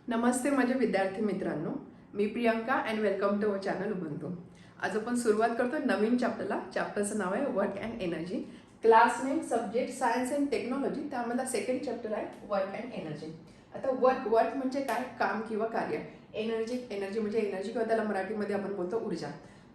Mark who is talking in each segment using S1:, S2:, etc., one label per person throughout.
S1: नमस्ते माझ्या विद्यार्थी मित्रांनो, मी Priyanka and welcome to our channel Ubuntu. आज आपण सुरुवात करतो नवीन चॅप्टरला. चॅप्टरचं नाव आहे work and energy. Class name subject science and technology, त्यामधला सेकंड चॅप्टर आहे वर्क अँड एनर्जी. आता वर्क वर्क म्हणजे काय, काम किंवा कार्य. एनर्जी एनर्जी म्हणजे एनर्जी किंवा त्याला मराठीमध्ये आपण बोलतो ऊर्जा.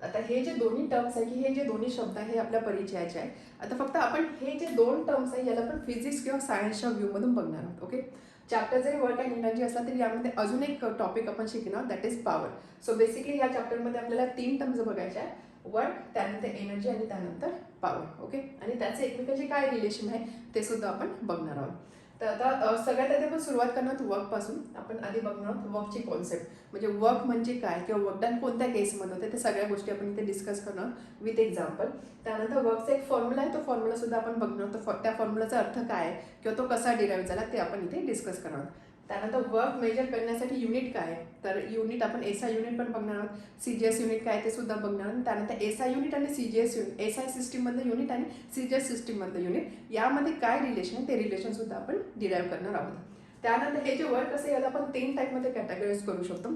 S1: आता हे जे दोन्ही टर्म्स आहे की हे जे दोन्ही शब्द आहे हे आपल्या परिचयाचे आहे. आता फक्त आपण हे जे दोन टर्म्स आहे याला पण फिजिक्स किंवा सायन्सच्या व्ह्यूमधून बघणार आहोत. ओके, चॅप्टर जरी वर्क अँड एनर्जी असला तरी यामध्ये अजून एक टॉपिक आपण शिकणार, that is power. So basically या चॅप्टरमध्ये आपल्याला तीन टर्म्स बघायचे आहे, वर्क, त्यानंतर एनर्जी आणि त्यानंतर पॉवर. ओके, आणि त्याचे एकमेकांचे काय रिलेशन आहे ते सुद्धा आपण बघणार आहोत. तर आता सगळ्यात आधी आपण सुरुवात करणार आहोत वर्कपासून. आपण आधी बघणार आहोत वर्कची कॉन्सेप्ट, म्हणजे वर्क म्हणजे काय किंवा वर्क डन कोणत्या केसमध्ये होते ते सगळ्या गोष्टी आपण इथे डिस्कस करणार विथ एक्झाम्पल. त्यानंतर वर्कचा एक फॉर्म्युला आहे, तो फॉर्म्युला सुद्धा आपण बघणार आहोत. त्या फॉर्म्युलाचा अर्थ काय आहे किंवा तो कसा डिराईव्ह झाला ते आपण इथे डिस्कस करणार आहोत. त्यानंतर वर्क मेजर करण्यासाठी युनिट काय आहे, तर युनिट आपण एसआय युनिट पण बघणार आहोत. सीजीएस युनिट काय ते सुद्धा बघणार आहोत. त्यानंतर एसआय युनिट आणि सीजीएस युनिट, एसआय सिस्टीममधलं युनिट आणि सीजीएस सिस्टीममधलं युनिट यामध्ये काय रिलेशन आहे ते रिलेशन सुद्धा आपण डिराईव्ह करणार आहोत. त्यानंतर हे जे वर्क असेल याला आपण तीन टाईपमध्ये कॅटेगराईज करू शकतो.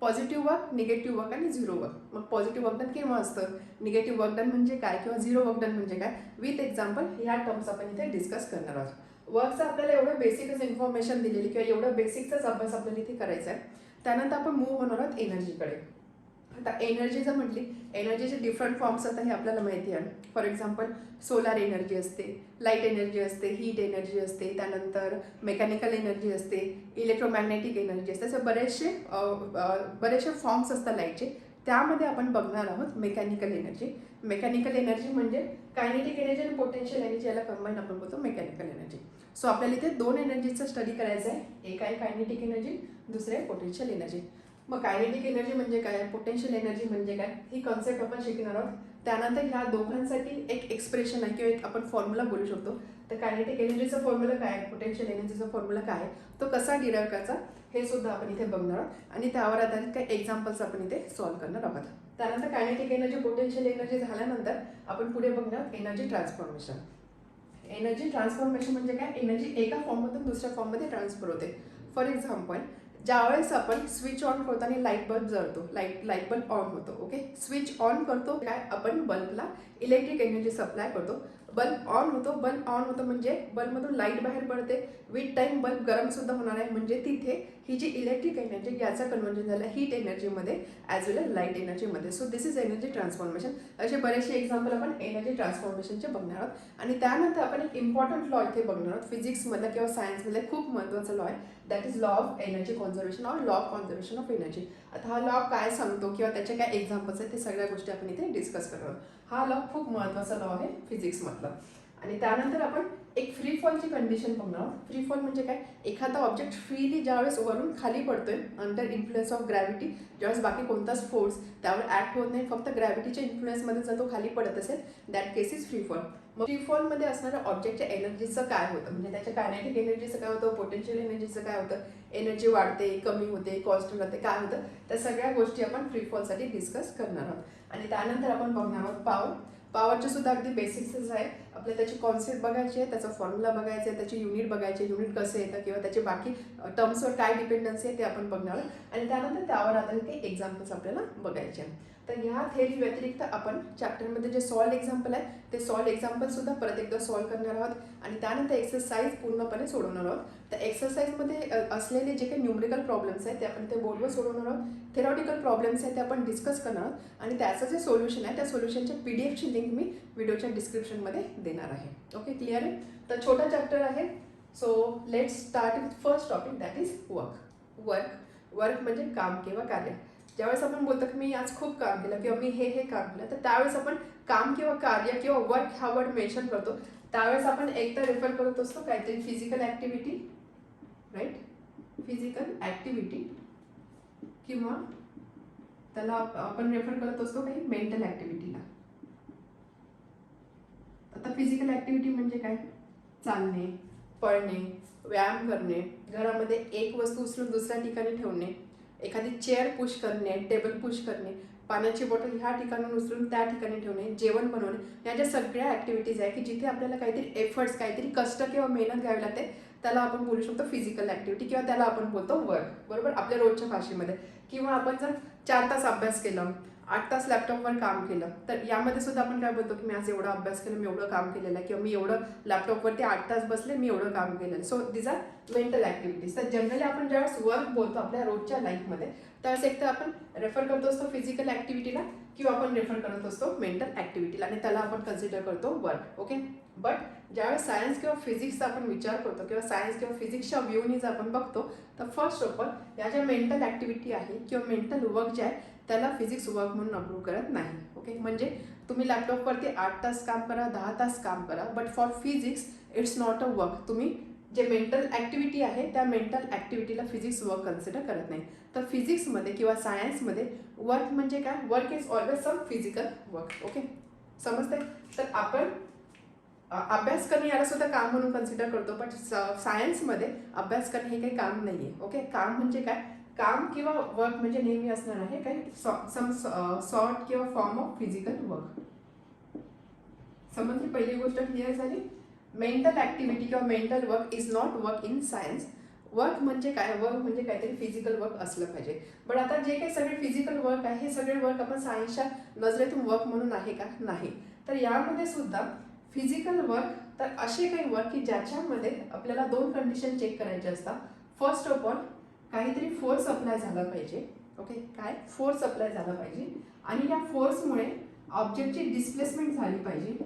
S1: पॉझिटिव्ह वर्क, निगेटिव्ह वर्क आणि झिरो वर्क. मग पॉझिटिव्ह वर्क डन केव्हा असतं, निगेटिव्ह वर्क डन म्हणजे काय किंवा झिरो वर्क डन म्हणजे काय, विथ एक्झाम्पल ह्या टर्म्स आपण इथे डिस्कस करणार आहोत. वर्कचं आपल्याला एवढं बेसिकच इन्फॉर्मेशन दिलेली किंवा एवढं बेसिकचाच अभ्यास आपल्याला इथे करायचा आहे. त्यानंतर आपण मूव्ह होणार आहोत एनर्जीकडे. आता एनर्जी जर म्हटली, एनर्जीचे डिफरंट फॉर्म्स आता हे आपल्याला माहिती आहे. फॉर एक्झाम्पल सोलार एनर्जी असते, लाईट एनर्जी असते, हीट एनर्जी असते, त्यानंतर मेकॅनिकल एनर्जी असते, इलेक्ट्रोमॅग्नेटिक एनर्जी असते. असे बरेचसे फॉर्म्स असतात लाईटचे. त्यामध्ये आपण बघणार आहोत मेकॅनिकल एनर्जी. मेकॅनिकल एनर्जी म्हणजे कायनेटिक एनर्जी आणि पोटेन्शियल एनर्जी याला कंबाईन आपण बोलतो मेकॅनिकल एनर्जी. सो आपल्याला इथे दोन एनर्जीचं स्टडी करायचं आहे. एक आहे कायनेटिक एनर्जी, दुसरे आहे पोटेन्शियल एनर्जी. मग कायनेटिक एनर्जी म्हणजे काय, पोटेन्शियल एनर्जी म्हणजे काय, ही कॉन्सेप्ट आपण शिकणार आहोत. त्यानंतर ह्या दोघांसाठी एक एक्सप्रेशन आहे किंवा एक आपण फॉर्म्युला बोलू शकतो. तर कायनेटिक एनर्जीचा फॉर्म्युला काय आहे, पोटेन्शियल एनर्जीचा फॉर्म्युला काय आहे, तो कसा डिराईव्ह करायचा हे सुद्धा आपण इथे बघणार आहोत. आणि त्यावर आधारित काही एक्झाम्पल्स आपण इथे सॉल्व्ह करणार आहोत. त्यानंतर कायनेटिक एनर्जी, पोटेन्शियल एनर्जी झाल्यानंतर आपण पुढे बघणार एनर्जी ट्रान्सफॉर्मेशन. एनर्जी ट्रान्सफॉर्मेशन म्हणजे काय, एनर्जी एका फॉर्ममधून दुसऱ्या फॉर्ममध्ये ट्रान्सफर होते. फॉर एक्झाम्पल, ज्यावेळेस आपण स्विच ऑन करतो आणि लाईट बल्ब जळतो, लाईट बल्ब ऑन होतो. ओके, स्विच ऑन करतो काय, आपण बल्बला इलेक्ट्रिक एनर्जी सप्लाय करतो. बल्ब ऑन होतो म्हणजे बल्बमधून लाईट बाहेर पडते. विथ टाइम बल्ब गरम सुद्धा होणार आहे, म्हणजे तिथे ही जी इलेक्ट्रिक एनर्जी याचं कन्व्हर्जन झालं हीट एनर्जीमध्ये ॲज वेल एज लाईट एनर्जीमध्ये. So this is energy transformation. असे बरेचसे एक्झाम्पल आपण एनर्जी ट्रान्सफॉर्मेशनचे बघणार आहोत. आणि त्यानंतर आपण एक इम्पॉर्टंट लॉ इथे बघणार आहोत. फिजिक्समधला किंवा सायन्समधला खूप महत्त्वाचा लॉ आहे, that is law of energy conservation or law of conservation of energy. आता हा लॉ काय सांगतो किंवा त्याचे काय एक्झाम्पल्स आहेत ते सगळ्या गोष्टी आपण इथे डिस्कस करणार आहोत. हा लॉ खूप महत्त्वाचा लॉ आहे फिजिक्समधला. आणि त्यानंतर आपण एक फ्री फॉलची कंडिशन बघणार आहोत. फ्री फॉल म्हणजे काय, एखादा ऑब्जेक्ट फ्रीली ज्यावेळेस वरून खाली पडतोय अंडर इन्फ्लुएन्स ऑफ ग्रॅव्हिटी, ज्यावेळेस बाकी कोणताच फोर्स त्यावर ॲक्ट होत नाही, फक्त ग्रॅव्हिटीच्या इन्फ्लुएन्समध्ये जर तो खाली पडत असेल, that case is free fall. मग फ्री फॉलमध्ये असणाऱ्या ऑब्जेक्टच्या एनर्जीचं काय होतं, म्हणजे त्याच्या कायनेटिक एनर्जीचं काय होतं, पोटेन्शियल एनर्जीचं काय होतं, एनर्जी वाढते, कमी होते, कॉन्स्टंट राहते, काय होतं, त्या सगळ्या गोष्टी आपण फ्री फॉलसाठी डिस्कस करणार आहोत. आणि त्यानंतर आपण बघणार आहोत पॉवर. पॉवरचे सुद्धा अगदी बेसिक्सच आहे. आपल्याला त्याची कॉन्सेप्ट बघायची आहे, त्याचा फॉर्म्युला बघायचा आहे, त्याची युनिट बघायचे, युनिट कसं येतं किंवा त्याचे बाकी टर्म्सवर काय डिपेंडन्सी आहे ते आपण बघणार आहोत. आणि त्यानंतर त्यावर आधारित काही एक्झाम्पल्स आपल्याला बघायचे आहे. तर ह्या थेरी व्यतिरिक्त आपण चॅप्टरमध्ये जे सॉल्व एक्झाम्पल आहे ते सॉल्व एक्झाम्पलसुद्धा परत एकदा सॉल्व करणार आहोत. आणि त्यानंतर एक्सरसाइज पूर्णपणे सोडवणार आहोत. तर एक्सरसाइजमध्ये असलेले जे काही न्यूमरिकल प्रॉब्लेम्स आहेत ते आपण ते बोर्डवर सोडवणार आहोत. थेरॉटिकल प्रॉब्लेम्स आहेत ते आपण डिस्कस करणार आहोत. आणि त्याचं जे सोल्युशन आहे त्या सोल्युशनच्या PDF लिंक मी व्हिडिओच्या डिस्क्रिप्शनमध्ये देणार आहे. ओके, क्लिअर आहे. तर छोटा चॅप्टर आहे. So let's start with first topic, that is work. Work म्हणजे काम किंवा कार्य. ज्यावेळेस आपण बोलतो की मी आज खूप काम केलं किंवा मी हे काम केलं, तर त्यावेळेस आपण काम किंवा कार्य किंवा वर्क हा वर्ड मेन्शन करतो. त्यावेळेस आपण एकतर रेफर करत असतो काहीतरी physical activity, right, physical activity, किंवा त्याला आपण रेफर करत असतो काही मेंटल ॲक्टिव्हिटीला. आता फिजिकल ॲक्टिव्हिटी म्हणजे काय, चालणे, पळणे, व्यायाम करणे, घरामध्ये एक वस्तू उचलून दुसऱ्या ठिकाणी ठेवणे, एखादी चेअर पुश करणे, टेबल पुश करणे, पाण्याची बॉटल ह्या ठिकाणून उचलून त्या ठिकाणी ठेवणे, जेवण बनवणे, ह्या ज्या सगळ्या ॲक्टिव्हिटीज आहे की जिथे आपल्याला काहीतरी एफर्ट्स, काहीतरी कष्ट किंवा मेहनत घ्यावी लागते, त्याला आपण बोलू शकतो फिजिकल ॲक्टिव्हिटी किंवा त्याला आपण बोलतो वर्क, बरोबर, आपल्या रोजच्या भाषेमध्ये. किंवा आपण जर 4 तास अभ्यास केला, 8 तास लॅपटॉपवर काम केलं, तर यामध्ये सुद्धा आपण काय बोलतो की मी आज एवढा अभ्यास केला, मी एवढं काम केलेलं आहे, किंवा मी एवढं लॅपटॉपवरती 8 तास बसले, मी एवढं काम केलेलं. So these are mental activities. तर जनरली आपण ज्यावेळेस वर्क बोलतो आपल्या रोजच्या लाईफमध्ये, त्यावेळेस एक तर आपण रेफर करतो असतो फिजिकल ॲक्टिव्हिटीला किंवा आपण रेफर करत असतो मेंटल ॲक्टिव्हिटीला, आणि त्याला आपण कन्सिडर करतो वर्क. ओके. बट ज्यावेळेस सायन्स किंवा फिजिक्सचा आपण विचार करतो किंवा सायन्स किंवा फिजिक्सच्या व्ह्यूनी जर आपण बघतो, तर फर्स्ट ऑफ ऑल या ज्या मेंटल ॲक्टिव्हिटी आहे किंवा मेंटल वर्क जे आहे त्याला फिजिक्स वर्क म्हणून अप्रूव्ह करत नाही. ओके. म्हणजे तुम्ही लॅपटॉपवरती 8 तास काम करा, 10 तास काम करा, but for physics it's not a work. तुम्ही जे मेंटल ॲक्टिव्हिटी आहे त्या मेंटल ॲक्टिव्हिटीला फिजिक्स वर्क कन्सिडर करत नाही. तर फिजिक्समध्ये किंवा सायन्समध्ये वर्क म्हणजे काय, work is always some physical work. Okay, समजते. तर आपण अभ्यास करणे याला सुद्धा काम म्हणून कन्सिडर करतो, पण सायन्समध्ये अभ्यास करणे हे काही काम नाही आहे. ओके. काम म्हणजे काय, काम किंवा वर्क म्हणजे नेहमी असणार आहे काही सम सॉर्ट किंवा फॉर्म ऑफ फिजिकल वर्क. समजली, पहिली गोष्ट क्लिअर झाली. मेंटल ॲक्टिव्हिटी किंवा mental work is not work in science. Work म्हणजे काय, वर्क म्हणजे काहीतरी फिजिकल वर्क असलं पाहिजे. पण आता जे काही सगळे फिजिकल वर्क आहे हे सगळे वर्क आपण सायन्सच्या नजरेतून वर्क म्हणून आहे का, नाही. तर यामध्ये सुद्धा फिजिकल वर्क, तर असे काही वर्क की ज्याच्यामध्ये आपल्याला 2 कंडिशन चेक करायचे असतात. फर्स्ट ऑफ ऑल काहीतरी फोर्स अप्लाय झाला पाहिजे. ओके, काय फोर्स अप्लाय झाला पाहिजे, आणि या फोर्समुळे ऑब्जेक्टची डिस्प्लेसमेंट झाली पाहिजे.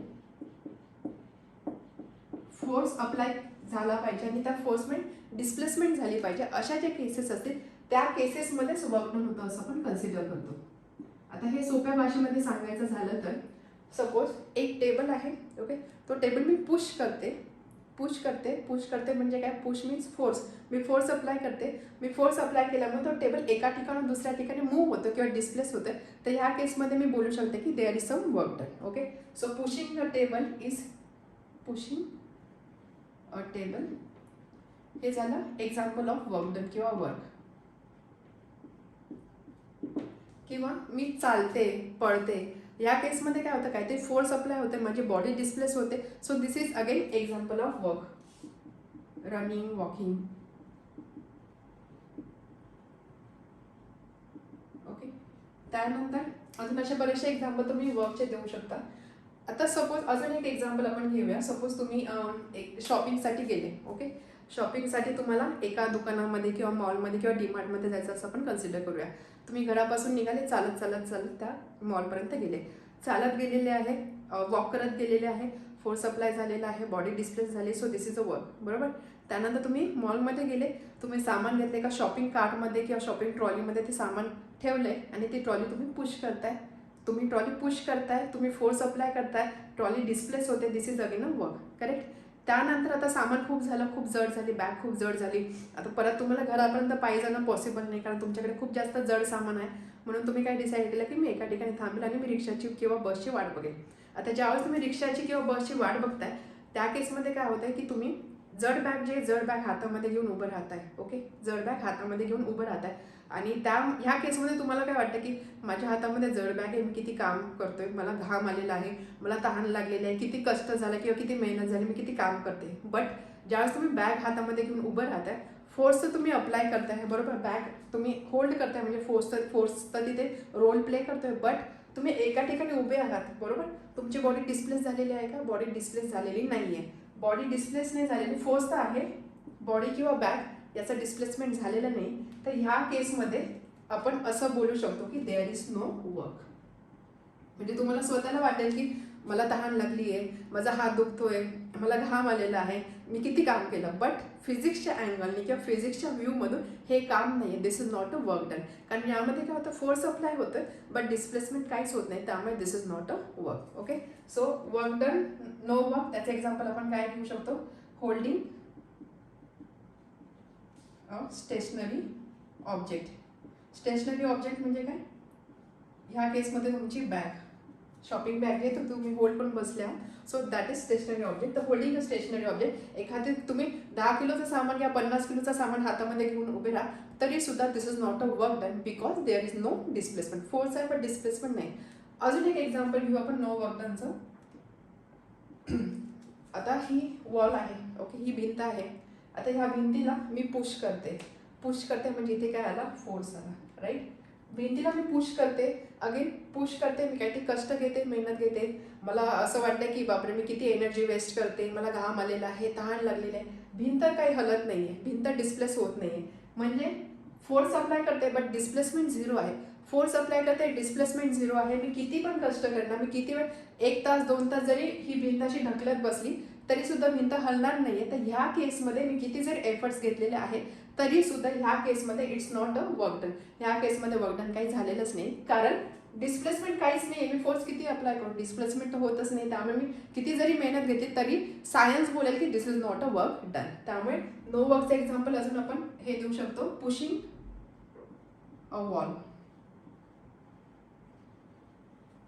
S1: फोर्स अप्लाय झाला पाहिजे आणि त्या फोर्समुळे डिस्प्लेसमेंट झाली पाहिजे. अशा ज्या केसेस असतील त्या केसेसमध्येच वर्क डन होतं असं आपण कन्सिडर करतो. आता हे सोप्या भाषेमध्ये सांगायचं झालं तर सपोज एक टेबल आहे. ओके, तो टेबल मी पुश करते म्हणजे काय, पुश मीन्स फोर्स. मी फोर्स अप्लाय करते. मी फोर्स अप्लाय केल्यामुळे तो टेबल एका ठिकाणून दुसऱ्या ठिकाणी मूव्ह होतो किंवा डिस्प्लेस होतं. तर ह्या केसमध्ये मी बोलू शकते की there is some work done. Okay, so pushing a table is pushing a table, हे झालं एक्झाम्पल ऑफ वर्क डन किंवा वर्क. किंवा मी चालते, पळते, या केसमध्ये काय होतं, काहीतरी फोर्स अप्लाय होते, माझी बॉडी डिस्प्लेस होते. So this is again example of work. Running, walking. Okay, त्यानंतर अजून असे बरेचसे एक्झाम्पल तुम्ही वर्कचे देऊ शकता. आता सपोज अजून एक एक्झाम्पल आपण घेऊया. सपोज तुम्ही एक शॉपिंगसाठी गेले. ओके, शॉपिंगसाठी तुम्हाला एका दुकानामध्ये किंवा मॉलमध्ये किंवा डीमार्टमध्ये जायचं असं आपण कन्सिडर करूया. तुम्ही घरापासून निघाले, चालत चालत चालत त्या मॉलपर्यंत गेले. चालत गेलेले आहे, वॉक करत गेलेले आहे, फोर्स अप्लाय झालेला आहे, बॉडी डिस्प्लेस झाली. So this is a work, बरोबर. त्यानंतर तुम्ही मॉलमध्ये गेले, तुम्ही सामान घेतले, एका शॉपिंग कार्टमध्ये किंवा शॉपिंग ट्रॉलीमध्ये ते सामान ठेवले आणि ती ट्रॉली तुम्ही पुश करताय. तुम्ही ट्रॉली पुश करताय, तुम्ही फोर्स अप्लाय करताय, ट्रॉली डिस्प्लेस होते. This is again a work, correct. त्यानंतर आता सामान खूप झालं, खूप जड झाली, बॅग खूप जड झाली. आता परत तुम्हाला घरापर्यंत पायी जाणं पॉसिबल नाही, कारण तुमच्याकडे खूप जास्त जड सामान आहे. म्हणून तुम्ही काय डिसाईड केलं की मी एका ठिकाणी थांबेल आणि मी रिक्षाची किंवा बसची वाट बघेल. आता ज्यावेळेस तुम्ही रिक्षाची किंवा बसची वाट बघताय त्या केसमध्ये काय होतंय की तुम्ही जड बॅग हातामध्ये घेऊन उभं राहताय. ओके, जड बॅग हातामध्ये घेऊन उभं राहताय आणि ह्या केसमध्ये तुम्हाला काय वाटतं की माझ्या हातामध्ये जड बॅग आहे, मी किती काम करतोय, मला घाम आलेला आहे, मला तहान लागलेली आहे, किती कष्ट झालं किंवा किती मेहनत झाली, मी किती काम करते. बट ज्यावेळेस तुम्ही बॅग हातामध्ये घेऊन उभं राहताय, फोर्स तर तुम्ही अप्लाय करताय, बरोबर. बॅग तुम्ही होल्ड करताय म्हणजे फोर्स तर तिथे रोल प्ले करतोय. बट तुम्ही एका ठिकाणी उभे आहात, बरोबर. तुमची बॉडी डिस्प्लेस झालेली आहे का, बॉडी डिस्प्लेस झालेली नाही आहे. बॉडी डिस्प्लेस नाही झालेली, फोर्स तर आहे, बॉडी किंवा बॅग याचं डिस्प्लेसमेंट झालेलं नाही. तर ह्या केसमध्ये आपण असं बोलू शकतो की देअर इज नो वर्क. म्हणजे तुम्हाला स्वतःला वाटेल की मला तहान लागली आहे, माझा हात दुखतोय, मला घाम आलेला आहे, मी किती काम केलं. बट फिजिक्सच्या अँगलने किंवा फिजिक्सच्या व्ह्यूमधून हे काम नाही आहे. This is not a work done. कारण यामध्ये काय होतं, फोर्स अप्लाय होतं बट डिस्प्लेसमेंट काहीच होत नाही, त्यामुळे this is not a work. Okay, so work done, no work. त्याचं एक्झाम्पल आपण काय घेऊ शकतो, holding stationary object. Stationary object म्हणजे काय, ह्या केसमध्ये तुमची बॅग, शॉपिंग बॅग आहे, तर तुम्ही होल्ड करून बसल्या. So that is stationary object. तर होल्डिंग अ स्टेशनरी ऑब्जेक्ट, एखादे तुम्ही 10 किलोचं सामान किंवा 50 किलोचं सामान हातामध्ये घेऊन उभे राहा, तरी सुद्धा this is not a work done because there is no displacement. Force आहे पण डिस्प्लेसमेंट नाही. अजून एक एक्झाम्पल घेऊ आपण नो वर्क डनचं. आता ही वॉल आहे. ओके, ही भिंत आहे. आता ह्या भिंतीला मी पुश करते म्हणजे इथे काय आला, फोर्स आला, राईट. भिंतीला मी पुश करते, अगेन पुश करते, मी काहीतरी कष्ट घेते, मेहनत घेते, मला असं वाटतं की बापरे मी किती एनर्जी वेस्ट करते, मला घाम आलेला आहे, तहान लागलेली आहे. भिंत काही हलत नाही आहे, भिंत डिस्प्लेस होत नाही आहे, म्हणजे फोर्स अप्लाय करते बट डिस्प्लेसमेंट झिरो आहे. फोर्स अप्लाय करते, डिस्प्लेसमेंट झिरो आहे. मी किती पण कष्ट करणार, मी किती वेळ 1 तास 2 तास जरी ही भिंत अशी ढकलत बसली तरी सुद्धा भिंत हलणार नाही आहे. तर ह्या केसमध्ये मी किती जर एफर्ट्स घेतलेले आहेत तरी सुद्धा ह्या केसमध्ये it's not a work done. ह्या केसमध्ये वर्क डन काही झालेलंच नाही, कारण डिस्प्लेसमेंट काहीच नाही आहे. मी फोर्स किती अप्लाय करू, डिस्प्लेसमेंट तर होतच नाही. त्यामुळे मी किती जरी मेहनत घेतली तरी सायन्स बोलेल की this is not a work done. त्यामुळे नो वर्कचं एक्झाम्पल अजून आपण हे देऊ शकतो, पुशिंग अ वॉल.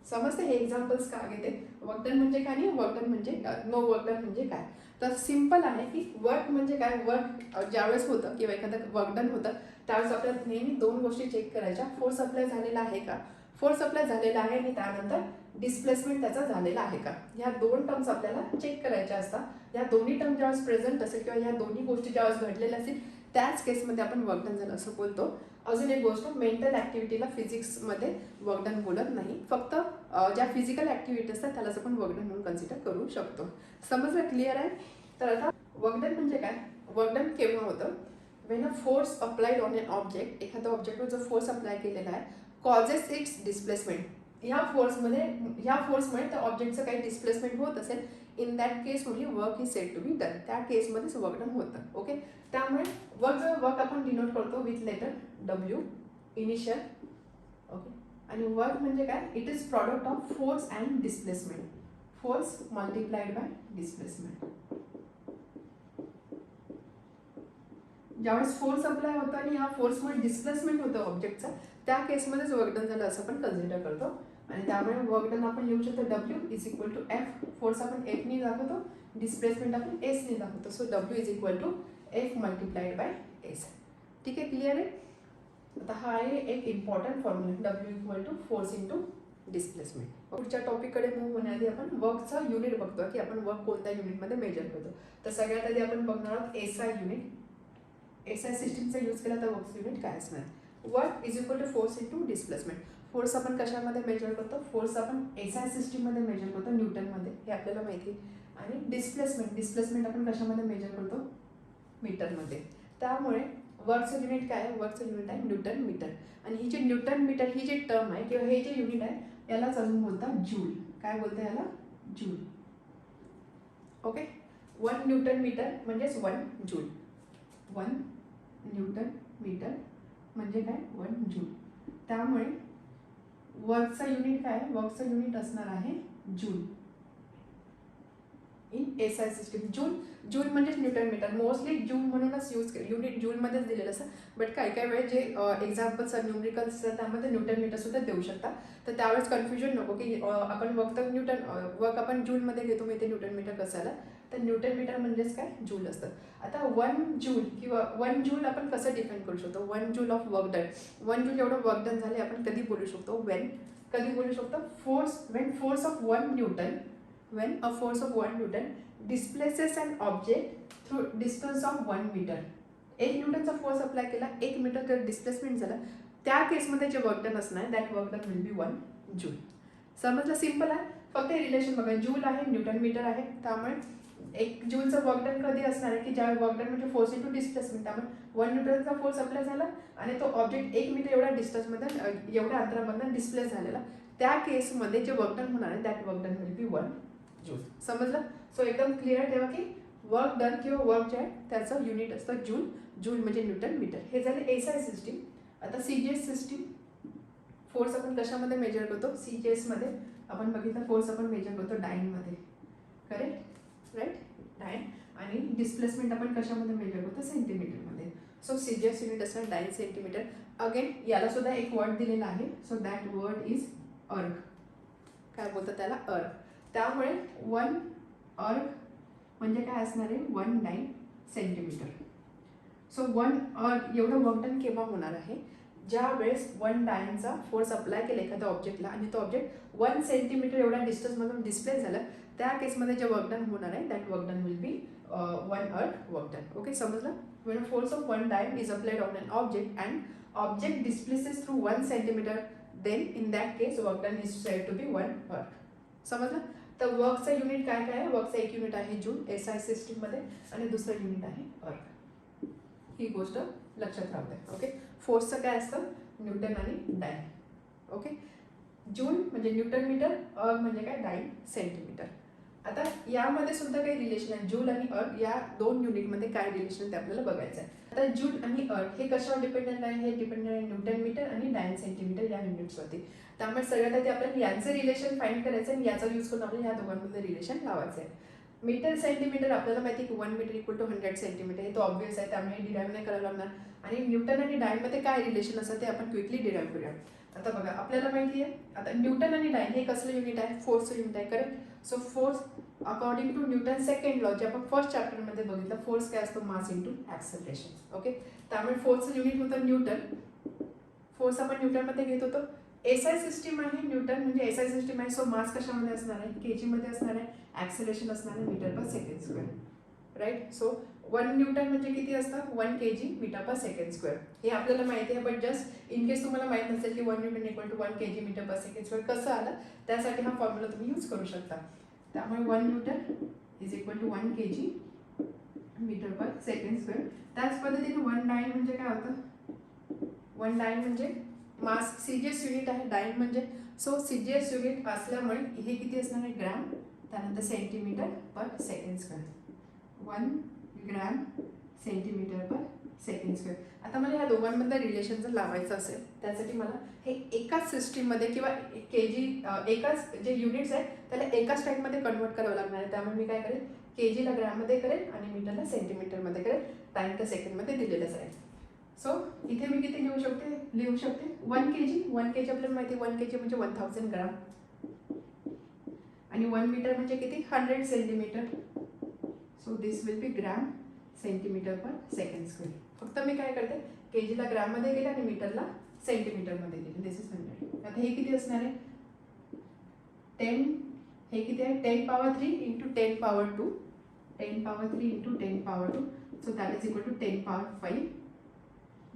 S1: समजते हे एक्झाम्पल्स का घेते. वर्क डन म्हणजे काय आणि वर्क डन म्हणजे नो वर्क डन म्हणजे काय. तर सिम्पल आहे की वर्क म्हणजे काय, वर्क ज्यावेळेस होतं किंवा एखादं वर्क डन होतं त्यावेळेस आपल्याला नेहमी 2 गोष्टी चेक करायच्या, फोर्स अप्लाय झालेला आहे का, फोर्स अप्लाय झालेला आहे आणि त्यानंतर डिस्प्लेसमेंट त्याचा झालेला आहे का. ह्या 2 टर्म्स आपल्याला चेक करायच्या असतात. या दोन्ही टर्म ज्यावेळेस प्रेझेंट असेल किंवा ह्या दोन्ही गोष्टी ज्यावेळेस घडलेल्या असतील त्याच केसमध्ये आपण वर्क डन झालं असं बोलतो. अजून एक गोष्ट, मेंटल ॲक्टिव्हिटीला फिजिक्समध्ये वर्क डन बोलत नाही, फक्त ज्या फिजिकल ॲक्टिव्हिटी असतात त्यालाच आपण वर्क डन म्हणून कन्सिडर करू शकतो. समजलं, क्लिअर आहे. तर आता वर्क डन म्हणजे काय, वर्क डन केव्हा होतं, when a force applied on an object, एखाद्या ऑब्जेक्टवर जो फोर्स अप्लाय केलेला आहे कॉजेस इट्स डिस्प्लेसमेंट. ह्या फोर्समुळे त्या ऑब्जेक्टचं काही डिस्प्लेसमेंट होत असेल, in that case only work is said to be done. त्या केसमध्येच वर्क डन होतं. ओके, त्यामुळे वर्क आपण डिनोट करतो with letter W initial. Okay, आणि वर्क म्हणजे काय, it is product of force and displacement, force multiplied by displacement. ज्यावेळेस फोर्स अप्लाय होतो आणि ह्या फोर्समुळे डिस्प्लेसमेंट होतं ऑब्जेक्टचं, त्या केसमध्येच वर्क डन झालं असं आपण कन्सिडर करतो. आणि त्यामुळे वर्क डन आपण लिहू शकतो W is equal to F. Force आपण एफनी दाखवतो, डिस्प्लेसमेंट आपण एसनी दाखवतो. So W is equal to F multiplied by S. ठीक आहे, क्लिअर आहे. आता हा आहे एक important formula, W equal to force into displacement. पुढच्या टॉपिककडे मूव्ह होण्याआधी आपण वर्कचं युनिट बघतो की आपण वर्क कोणत्या युनिटमध्ये मेजर करतो. तर सगळ्यात आधी आपण बघणार आहोत एसआय युनिट. एसआय सिस्टीमचा यूज केला तर वर्क युनिट काय असणार, work is equal to force into displacement. Force आपण कशामध्ये मेजर करतो, फोर्स आपण एसआय सिस्टीममध्ये मेजर करतो, न्यूटनमध्ये, हे आपल्याला माहिती. आणि डिस्प्लेसमेंट आपण कशामध्ये मेजर करतो, मीटरमध्ये. त्यामुळे वर्कचं युनिट काय आहे, वर्कचं युनिट आहे न्यूटन मीटर. आणि ही जी न्यूटन मीटर ही जी टर्म आहे किंवा हे जे युनिट आहे यालाच अजून बोलतात जूल. काय बोलतात याला, जूल. ओके, 1 न्यूटन मीटर म्हणजेच 1 जूल. 1 न्यूटन मीटर म्हणजे काय, 1 जूल. त्यामुळे वर्कचं युनिट काय, वर्कचं युनिट असणार आहे joule in SI system. Joule म्हणजे न्यूटन मीटर. मोस्टली जूल म्हणूनच युनिट जूलमध्येच दिलेलं असतं, बट काही काही वेळेस जे एक्झाम्पल्स न्यूमरिकल्स असतात त्यामध्ये न्यूटन मीटर सुद्धा देऊ शकता. तर त्यावेळेस कन्फ्युजन नको की आपण वर्क आपण जूलमध्ये घेतो, मी ते न्यूटन मीटर कसं आलं. तर न्यूटन मीटर म्हणजेच काय, जूल असतं. आता 1 जूल किंवा 1 जूल आपण कसं डिफाईन करू शकतो, 1 joule of work done. 1 joule एवढं वर्क डन झाले आपण कधी बोलू शकतो, कधी बोलू शकतो, Wien force of 1 Newton, when a force of 1 Newton displaces an object through distance of 1 meter. 1 न्यूटनचा force apply केला, 1 मीटर जर डिस्प्लेसमेंट झालं, त्या केसमध्ये जे वर्क डन असणार that work done will be 1 joule. समजलं, सिम्पल आहे. फक्त हे रिलेशन बघा, जूल आहे न्यूटन मीटर आहे. त्यामुळे 1 जूलचं वर्क डन कधी असणार आहे की ज्या वर्क डन म्हणजे फोर्स इंटू डिस्प्लेसमेंट. त्यामुळे 1 न्यूटनचा फोर्स अप्लाय झाला आणि तो ऑब्जेक्ट 1 मीटर एवढ्या डिस्टन्समध्ये एवढ्या अंतरामधून डिस्प्लेस झालेला, त्या केसमध्ये जे वर्क डन होणार आहे that work done will be 1 joule. समजलं. सो एकदम क्लिअर ठेवा की वर्क डन किंवा वर्क जे आहे त्याचं युनिट असतं जूल. जूल म्हणजे न्यूटन मीटर. हे झाले एसआय सिस्टीम. आता सीजीएस सिस्टीम, फोर्स आपण कशामध्ये मेजर करतो, सीजीएसमध्ये आपण बघितलं फोर्स आपण मेजर करतो डाईनमध्ये, करेक्ट, राईट, डाईन. आणि डिस्प्लेसमेंट आपण कशामध्ये मेजर करतो, सेंटीमीटरमध्ये. सो सीजीएस युनिट असणार डाईन सेंटीमीटर. अगेन याला सुद्धा एक वर्ड दिलेला आहे, सो दॅट वर्ड इज अर्ग. काय बोलतात त्याला, अर्ग. त्यामुळे 1 अर्ग म्हणजे काय असणार आहे, 1 डाईन सेंटीमीटर. सो 1 अर्ग एवढं वर्क डन केव्हा होणार आहे, ज्या वेळेस 1 डायनचा फोर्स अप्लाय केला एखाद्या ऑब्जेक्टला आणि तो ऑब्जेक्ट 1 सेंटीमीटर एवढ्या डिस्टन्समधून डिस्प्लेस झाला, त्या केसमध्ये जे वर्क डन होणार आहे that work done will be 1 अर्थ वर्क डन. ओके, समजलं? When a force of 1 dyne is applied on an object and object displaces through 1 centimeter, then in that case work done is said to be 1 अर्थ. समजलं? तर वर्कचा unit काय काय आहे? वर्कचा एक unit आहे जूल SI सिस्टीममध्ये आणि दुसरं युनिट आहे अर्थ. ही गोष्ट लक्षात राहू द्या. ओके, फोर्सचं काय असतं? न्यूटन आणि डाईन. ओके, जूल म्हणजे न्यूटन मीटर, अर्थ म्हणजे काय? Dine centimetre. आता यामध्ये सुद्धा काही रिलेशन आहे. जूल आणि अर्थ या दोन युनिटमध्ये काय रिलेशन आहे ते आपल्याला बघायचं आहे. आता जूल आणि अर्थ हे कशावर डिपेंडंट आहे? हे डिपेंडंट आहे न्यूटन मीटर आणि डाईन सेंटीमीटर या युनिट्सवरती. त्यामुळे सगळ्यात आधी आपल्याला यांचं रिलेशन फाइंड करायचं आहे आणि याचा यूज करून आपल्याला या दोघांमध्ये रिलेशन लावायचं आहे. मीटर सेंटीमीटर आपल्याला माहिती आहे की 1 मीटर इक्वल टू 100 सेंटीमीटर, हे तो ऑब्वियस आहे, त्यामुळे डिराईव्ह नाही करावं लागणार. आणि न्यूटन आणि डाईनमध्ये काय रिलेशन असतं ते आपण क्विकली डिराईव्ह करूया. आता बघा, आपल्याला माहिती आहे आता न्यूटन आणि डाईन हे कसलं युनिट आहे? फोर्सचं युनिट आहे, correct? So force according to Newton second law जे आपण फर्स्ट चॅप्टरमध्ये बघितलं, फोर्स काय असतो? Mass into acceleration. ओके, त्यामुळे फोर्सचं युनिट होतं न्यूटन. फोर्स आपण न्यूटनमध्ये घेत होतो. SI सिस्टीम आहे, न्यूटन म्हणजे SI सिस्टीम आहे, सो मास कशामध्ये असणार आहे? केजीमध्ये असणार आहे, ॲक्सेलरेशन असणार आहे metre per second square. Right, so 1 newton म्हणजे किती असतं? 1 kg metre per second square. हे आपल्याला माहिती आहे, बट जस्ट इन केस तुम्हाला माहीत नसेल की 1 newton equal to 1 kg metre per second square कसं आलं, त्यासाठी हा फॉर्म्युला तुम्ही यूज करू शकता. त्यामुळे 1 newton is equal to 1 kg metre per second square. त्याच पद्धतीने 1 डाईन म्हणजे काय होतं? 1 डाईन म्हणजे मास, CGS युनिट आहे डाईन म्हणजे. सो CGS युनिट असल्यामुळे हे किती असणार आहे? ग्रॅम. त्यानंतर centimetre per second square. 1 gram centimetre per second square. आता मला या दोघांमधलं रिलेशन जर लावायचं असेल, त्यासाठी मला हे एकाच सिस्टीममध्ये किंवा KG एकाच जे युनिट्स आहेत त्याला एकाच टाईपमध्ये कन्वर्ट करावं लागणार आहे. त्यामुळे मी काय करेन? KGला ग्रॅममध्ये करेन आणि मीटरला सेंटीमीटरमध्ये करेन. टाईम तर सेकंडमध्ये दिलेलंच आहे. सो इथे मी किती लिहू शकते? 1 kg. 1 kg आपल्याला माहिती आहे, 1 kg म्हणजे 1000 ग्राम आणि 1 मीटर म्हणजे किती? 100 centimetre. So this will B gram centimetre per second square. फक्त मी काय करते? KGला ग्रॅममध्ये गेले आणि मीटरला सेंटीमीटरमध्ये गेले. दिस इज 100. आता हे किती असणार आहे? 10. हे किती आहे? 10 power 3 into 10 power 2. 10 power 3 into 10 power 2. So that is equal to 10 power 5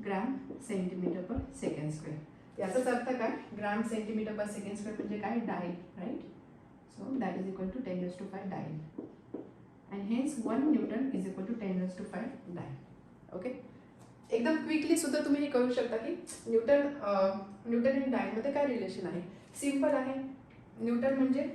S1: gram centimetre per second square. याचाच अर्थ काय? Gram centimetre per second square म्हणजे काय? Dyne. Right, so that is equal to 10⁵ dyne. and hence 1 Newton is equal to 10⁵ dyne. Okay, एकदम quickly सुद्धा तुम्ही हे करू शकता की न्यूटन आणि डाईनमध्ये काय रिलेशन आहे? सिम्पल आहे. न्यूटन म्हणजे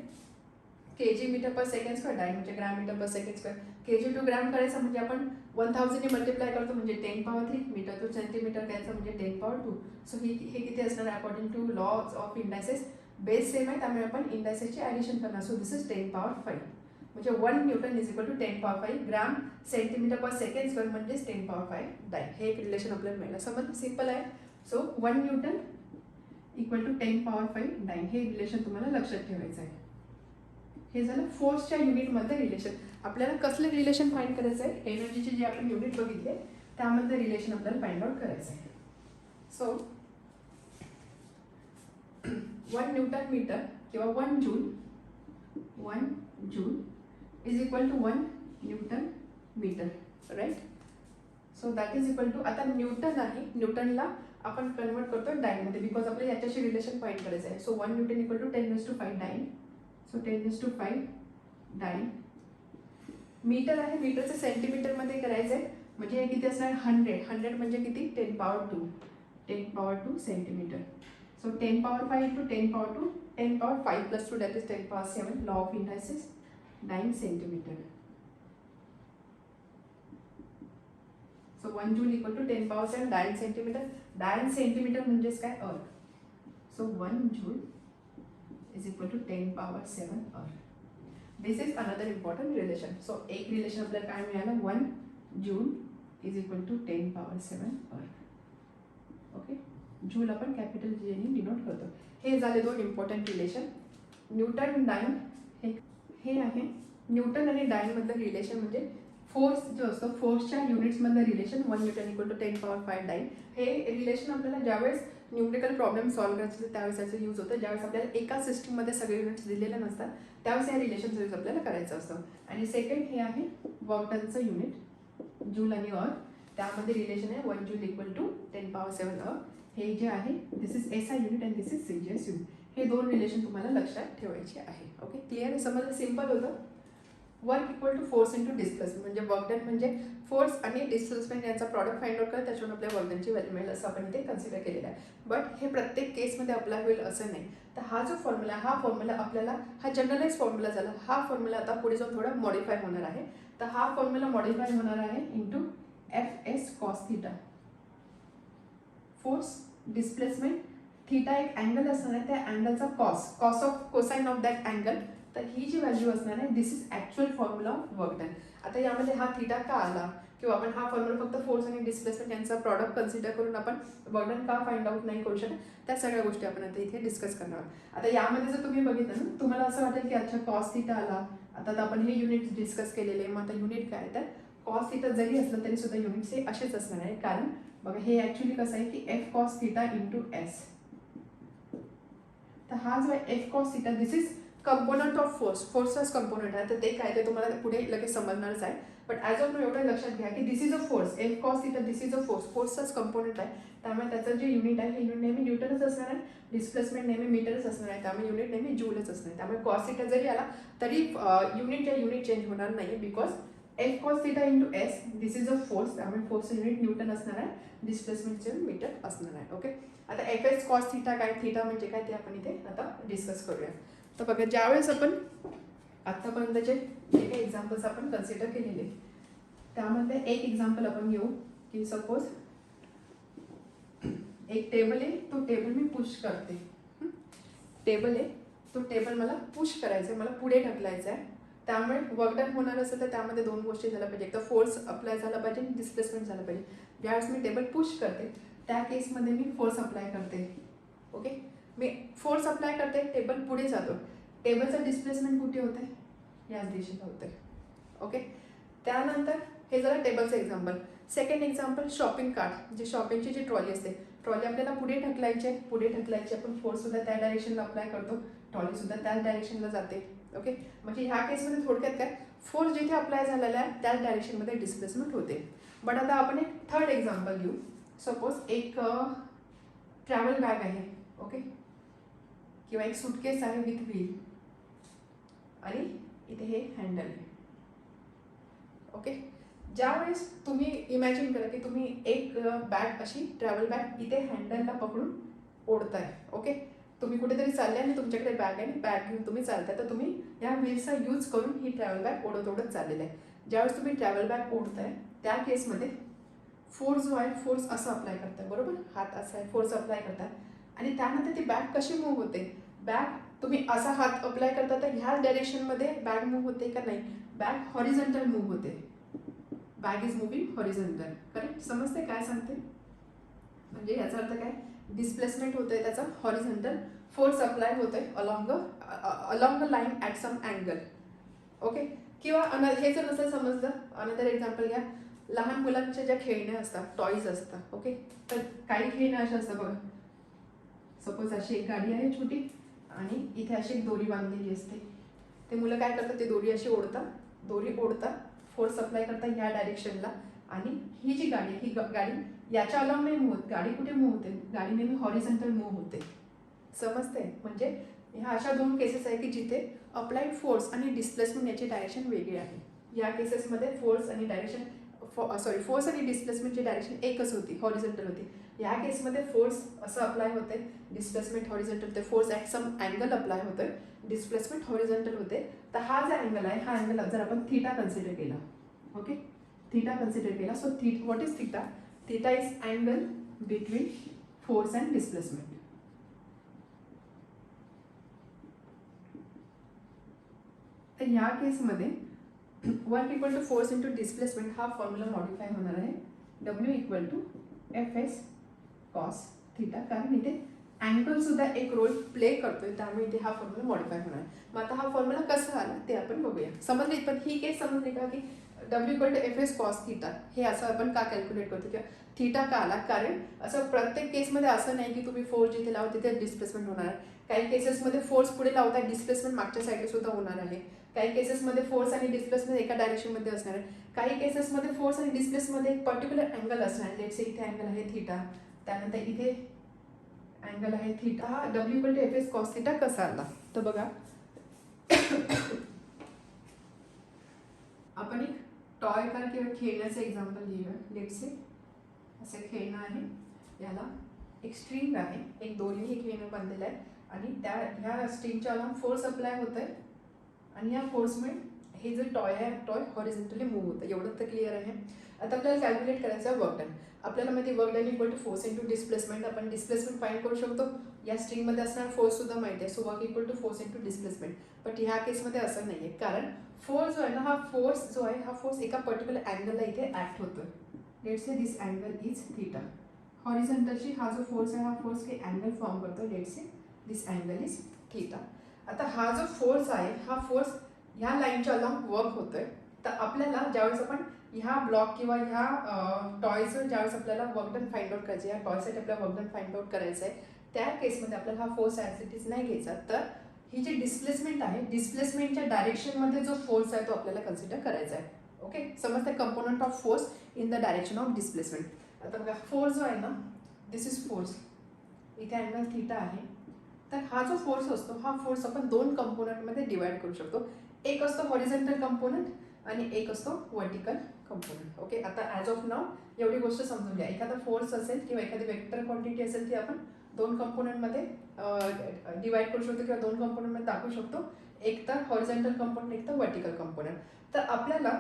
S1: KG metre per second square, dyne म्हणजे gram metre per second square. KG to gram करायचं म्हणजे आपण 1000 ने मल्टिप्लाय करतो म्हणजे 10 पॉवर 3. मीटर टू सेंटीमीटर करायचं म्हणजे 10 पॉवर 2. सो हे किती असणार आहे? According to laws of indices base same आहे, त्यामुळे आपण इंडायसेसची ॲडिशन करणार. सो दिस इज 10 पॉवर 5 म्हणजे 1 newton is equal to 10 power 5 gram centimetre per second square म्हणजेच 10 पॉवर 5 डाईन. हे एक रिलेशन आपल्याला मिळालं. समजलं? सिम्पल आहे. So 1 newton equal to 10 power 5 dyne हे रिलेशन तुम्हाला लक्षात ठेवायचं आहे. हे झालं फोर्सच्या युनिटमध्ये रिलेशन. आपल्याला कसलं रिलेशन फाइंड करायचं आहे? एनर्जीचे जे आपण युनिट बघितले त्यामध्ये रिलेशन आपल्याला फाइंड आउट करायचं आहे. सो 1 न्यूटन मीटर किंवा 1 joule is equal to 1 newton metre. Right, so that is equal to, आता न्यूटन आहे, न्यूटनला आपण कन्वर्ट करतो डाईनमध्ये बिकॉज आपल्याला याच्याशी रिलेशन फाइंड करायचं आहे. So 1 newton equal to 10⁵ dyne. So 10⁵ dyne. Metre आहे, मीटरचं सेंटीमीटरमध्ये करायचं आहे म्हणजे हे किती असणार? 100 म्हणजे किती? 10 power 2. 10 power 2 centimetre. So 10 power 5 into 10 power 2. 10 power 5 plus 2 that is 10 power 7. Law of indices. Dyne centimetre. So 1 joule equal to 10 power 7 dyne centimetre. Dyne centimetre म्हणजेच काय? Erg. So 1 joule is equal to 10 power 7 erg. This is another important relation. So एक relation आपल्याला काय मिळालं? 1 joule is equal to 10 power 7 अर्थ. Okay, joule आपण capital जेने denote करतो. हे झाले दोन इम्पॉर्टंट रिलेशन. न्यूटन डाईन हे आहे. न्यूटन आणि डाईनमधलं रिलेशन म्हणजे फोर्स जो असतो फोर्सच्या युनिट्समधलं relation 1 newton equal to 10⁵ dyne, हे रिलेशन आपल्याला ज्यावेळेस न्यूमेरिकल प्रॉब्लेम सॉल्व्ह करायचे असते त्यावेळेस याचं यूज होतं. ज्यावेळेस आपल्याला एका सिस्टीममध्ये सगळे युनिट्स दिलेले नसतात त्यावेळेस या रिलेशनचं यूज आपल्याला करायचं असतं. आणि सेकंड हे आहे वर्क डनचं युनिट जूल आणि अर्थ, त्यामध्ये रिलेशन आहे 1 जूल इक्वल टू 10⁷ अर्थ. हे जे आहे this is S I unit and this is CGS unit. हे दोन रिलेशन तुम्हाला लक्षात ठेवायचे आहे. ओके, क्लिअर आहे? समजलं? सिम्पल होतं. Work equal to force into displacement, म्हणजे वर्क डन म्हणजे फोर्स आणि डिस्प्लेसमेंट यांचा प्रॉडक्ट फाइंड आउट करत त्याच्यावर आपल्या वर्क डनची व्हॅल्यू मिळेल असं आपण इथे कन्सिडर केलेलं आहे. बट हे प्रत्येक केसमध्ये अप्लाय होईल असं नाही. तर हा जो फॉर्म्युला, हा फॉर्म्युला आपल्याला, हा जनरलाइज फॉर्म्युला झाला. हा फॉर्म्युला आता पुढे जाऊन थोडा मॉडिफाय होणार आहे. तर हा फॉर्म्युला मॉडिफाय होणार आहे into FS cos theta. Force, displacement, theta एक अँगल असणार आहे, त्या अँगलचा cos of cosine of that angle. तर ही जी व्हॅल्यू असणार आहे this is actual formula of work done. आता यामध्ये हा थीटा का आला किंवा आपण हा फॉर्म्युला फक्त फोर्स आणि डिस्प्लेसमेंट यांचा प्रॉडक्ट कन्सिडर करून आपण वर्क डन का फाइंड आउट नाही करू शकत, त्या सगळ्या गोष्टी आपण आता इथे डिस्कस करणार आहोत. आता यामध्ये जर तुम्ही बघितलं ना, तुम्हाला असं वाटेल की अच्छा कॉस थीटा आला, आता आपण हे युनिट डिस्कस केलेले, मग आता युनिट काय, तर कॉस थीटा जरी असलं तरी सुद्धा युनिट्स हे असेच असणार आहे. कारण बघा हे ॲक्च्युली कसं आहे की F cos theta into S. तर हा जो आहे F cos theta this is component of फोर्सचाच कंपोनंट आहे. तर ते काय ते तुम्हाला पुढे लगेच समजणारच आहे. बट ॲज ऑफ एवढं लक्षात घ्या की this is a force, F cos theta this is a फोर्सचाच कंपोनंट आहे. त्यामुळे त्याचं जे युनिट आहे हे युनिट नेहमी न्यूटनच असणार आहे, डिस्प्लेसमेंट नेहमी मीटरच असणार आहे, त्यामुळे युनिट नेहमी जूलच असणार आहे. त्यामुळे कॉस थीटा जरी आला तरी युनिट चेंज होणार नाही, because F cos theta into S this is a force, त्यामुळे फोर्सचं युनिट न्यूटन असणार आहे, डिस्प्लेसमेंटचे मीटर असणार आहे. ओके, आता FS cos थीटा काय, थीटा म्हणजे काय ते आपण इथे आता डिस्कस करूया. तर बघा ज्यावेळेस आपण आत्तापर्यंतचे जे काही एक्झाम्पल्स आपण कन्सिडर केलेले, त्यामध्ये एक एक्झाम्पल आपण घेऊ की सपोज एक टेबल आहे, तो टेबल मी पुश करते. टेबल आहे, तो टेबल मला पुश करायचा आहे, मला पुढे ढकलायचं आहे. त्यामुळे वर्क डन होणार असेल तर त्यामध्ये दोन गोष्टी झाल्या पाहिजे, एक तर फोर्स अप्लाय झाला पाहिजे आणि डिस्प्लेसमेंट झालं पाहिजे. ज्यावेळेस मी टेबल पुश करते त्या केसमध्ये मी फोर्स अप्लाय करते. ओके, मी फोर्स अप्लाय करते, टेबल पुढे जातो, टेबलचं डिस्प्लेसमेंट कुठे होतं आहे, याच दिशेला होतं आहे. ओके, त्यानंतर हे झालं टेबलचं example. Second example shopping cart, जे शॉपिंगची जी ट्रॉली असते, ट्रॉली आपल्याला पुढे ढकलायची आहे, आपण फोर्ससुद्धा त्या डायरेक्शनला अप्लाय करतो, ट्रॉलीसुद्धा त्याच डायरेक्शनला जाते. ओके, म्हणजे ह्या केसमध्ये थोडक्यात काय, फोर्स जिथे अप्लाय झालेला आहे त्याच डायरेक्शनमध्ये डिस्प्लेसमेंट होते. बट आता आपण एक थर्ड एक्झाम्पल घेऊ. सपोज एक ट्रॅव्हल बॅग आहे, ओके, किंवा एक सुटकेस आहे विथ व्हील आणि इथे हे हँडल आहे. ओके, ज्यावेळेस तुम्ही इमॅजिन करा की तुम्ही एक बॅग, अशी ट्रॅव्हल बॅग इथे हँडलला पकडून ओढताय. ओके, तुम्ही कुठेतरी चालले आणि तुमच्याकडे बॅग आहे, बॅग घेऊन तुम्ही चालताय, तर तुम्ही या व्हील्सचा यूज करून ही ट्रॅव्हल बॅग ओढत चाललेलं आहे. ज्यावेळेस तुम्ही ट्रॅव्हल बॅग ओढताय त्या केसमध्ये फोर्स जो आहे, फोर्स असं अप्लाय करताय, बरोबर, हात असा आहे, फोर्स अप्लाय करताय आणि त्यानंतर ती बॅग कशी मूव्ह होते, बॅग तुम्ही असा हात अप्लाय करता तर ह्या डायरेक्शनमध्ये बॅग मूव्ह होते का नाही, बॅग हॉरिझॉन्टल मूव्ह होते. Bag is moving horizontal. Correct, समजते काय सांगते, म्हणजे याचा अर्थ काय, डिस्प्लेसमेंट होतंय त्याचा हॉरिझॉन्टल, फोर्स अप्लाय होतोय along the line at some angle. Okay, किंवा हे जर नसेल समजलं, अनदर एक्झाम्पल घ्या. लहान मुलांच्या ज्या खेळण्या असतात, टॉईज असतात, ओके, तर काही खेळण्या अशा असतात बघा. सपोज अशी एक गाडी आहे छोटी आणि इथे अशी एक दोरी बांधलेली असते. ते मुलं काय करतात, ते दोरी अशी ओढतात, दोरी ओढतात, फोर्स अप्लाय करतात ह्या डायरेक्शनला आणि ही जी गाडी, ही गाडी याच्या अलॉंग नाही मूव्ह होत. गाडी कुठे मूव्ह होते, गाडी नेहमी हॉरिझॉन्टल मूव्ह होते. समजते, म्हणजे ह्या अशा दोन केसेस आहे की जिथे अप्लाइड फोर्स आणि डिस्प्लेसमेंट याची डायरेक्शन वेगळी आहे. या केसेसमध्ये फोर्स आणि फोर्स आणि डिस्प्लेसमेंटची डायरेक्शन एकच होती, हॉरिझॉन्टल होती. या केसमध्ये फोर्स असं अप्लाय होते, डिस्प्लेसमेंट हॉरिझॉन्टल होते. Force at some angle apply होतोय, डिस्प्लेसमेंट हॉरिझॉन्टल होते. तर हा जो अँगल आहे, हा अँगल जर आपण थीटा कन्सिडर केला, ओके, थीटा कन्सिडर केला, so what is theta, theta is angle between force and displacement. तर ह्या केसमध्ये work equal to force into displacement हा फॉर्म्युला मॉडिफाय होणार आहे, W equal to FS cos theta, कारण इथे अँगल सुद्धा एक रोल प्ले करतोय, त्यामुळे इथे हा फॉर्म्युला मॉडिफाय होणार आहे. मग आता हा फॉर्म्युला कसा आला ते आपण बघूया. समजली, पण ही केस समजली का की W equal to F S cos theta हे असं आपण का कॅल्क्युलेट करतो किंवा थीटा का आला, कारण असं प्रत्येक केसमध्ये असं नाही की तुम्ही फोर्स जिथे लावा तिथे डिस्प्लेसमेंट होणार आहे. काही केसेसमध्ये फोर्स पुढे लावताय, डिस्प्लेसमेंट मागच्या साईडला सुद्धा होणार आहे. काही केसेसमध्ये फोर्स आणि डिस्प्लेसमेंट एका डायरेक्शनमध्ये असणार आहे. काही केसेसमध्ये फोर्स आणि डिस्प्लेसमध्ये एक पर्टिक्युलर अँगल असणार आहे. लेट्स से इथे अँगल आहे थीटा, त्यानंतर इथे अँगल आहे थीटा. हा W equal to F S cos theta कसा आला तर बघा, आपण एक टॉय कार किंवा खेळण्याचं एक्झाम्पल घेऊया. लेट्स से असं खेळणं आहे, याला एक स्ट्रिंग आहे, एक दोरी हे खेळणं बांधलेलं आहे आणि ह्या स्ट्रिंगच्या अलाउन फोर्स अप्लाय होत आहे आणि ह्या फोर्समुळे हे जे टॉय आहे टॉय हॉरिझॉन्टली मूव्ह होतं. एवढं तर क्लिअर आहे. आता आपल्याला कॅल्क्युलेट करायचं आहे वर्क डन. आपल्याला माहिती work done equal to force into displacement. आपण डिस्प्लेसमेंट फाइंड करू शकतो. या स्ट्रिंगमध्ये असणार फोर्स सुद्धा माहिती आहे, so work equal to force into displacement. But ह्या केसमध्ये असं नाही आहे, कारण फोर्स जो आहे ना, हा फोर्स एका पर्टिक्युलर अँगलला इथे ऍक्ट होतोय. Let's say this angle is theta. हॉरिझॉन्टलची हा जो फोर्स आहे, हा फोर्स काही अँगल फॉर्म करतो. Let's say this angle is theta. आता हा जो फोर्स आहे, हा फोर्स ह्या लाईनच्या अलॉंग वर्क होतोय. तर आपल्याला ज्यावेळेस आपण ह्या ब्लॉक किंवा ह्या टॉयचं ज्यावेळेस आपल्याला वर्क डन फाइंड आउट करायचं आहे, या टॉयसाठी आपल्याला वर्क डन फाइंड आउट करायचं आहे, त्या केसमध्ये आपल्याला हा फोर्स ॲज इट इज नाही घ्यायचा. तर ही जी डिस्प्लेसमेंट आहे, डिस्प्लेसमेंटच्या डायरेक्शनमध्ये जो फोर्स आहे तो आपल्याला कन्सिडर करायचा आहे. ओके, समजते component of force in the direction of displacement. आता बघा, फोर्स जो आहे ना, दिस इज फोर्स, इथे अँगल थीटा आहे. तर हा जो फोर्स असतो, हा फोर्स आपण दोन कंपोनंटमध्ये डिवाइड करू शकतो. एक असतो हॉरिझॉन्टल कंपोनंट आणि एक असतो व्हर्टिकल कंपोनंट. ओके, आता ॲज ऑफ नाव एवढी गोष्ट समजून घ्या. एखादा फोर्स असेल किंवा एखादी वेक्टर क्वांटिटी असेल ती आपण दोन कंपोनंटमध्ये डिवाइड करू शकतो किंवा दोन कंपोनंटमध्ये दाखवू शकतो. एक तर हॉरिझॉन्टल कंपोनंट, एक तर व्हर्टिकल कंपोनंट. तर आपल्याला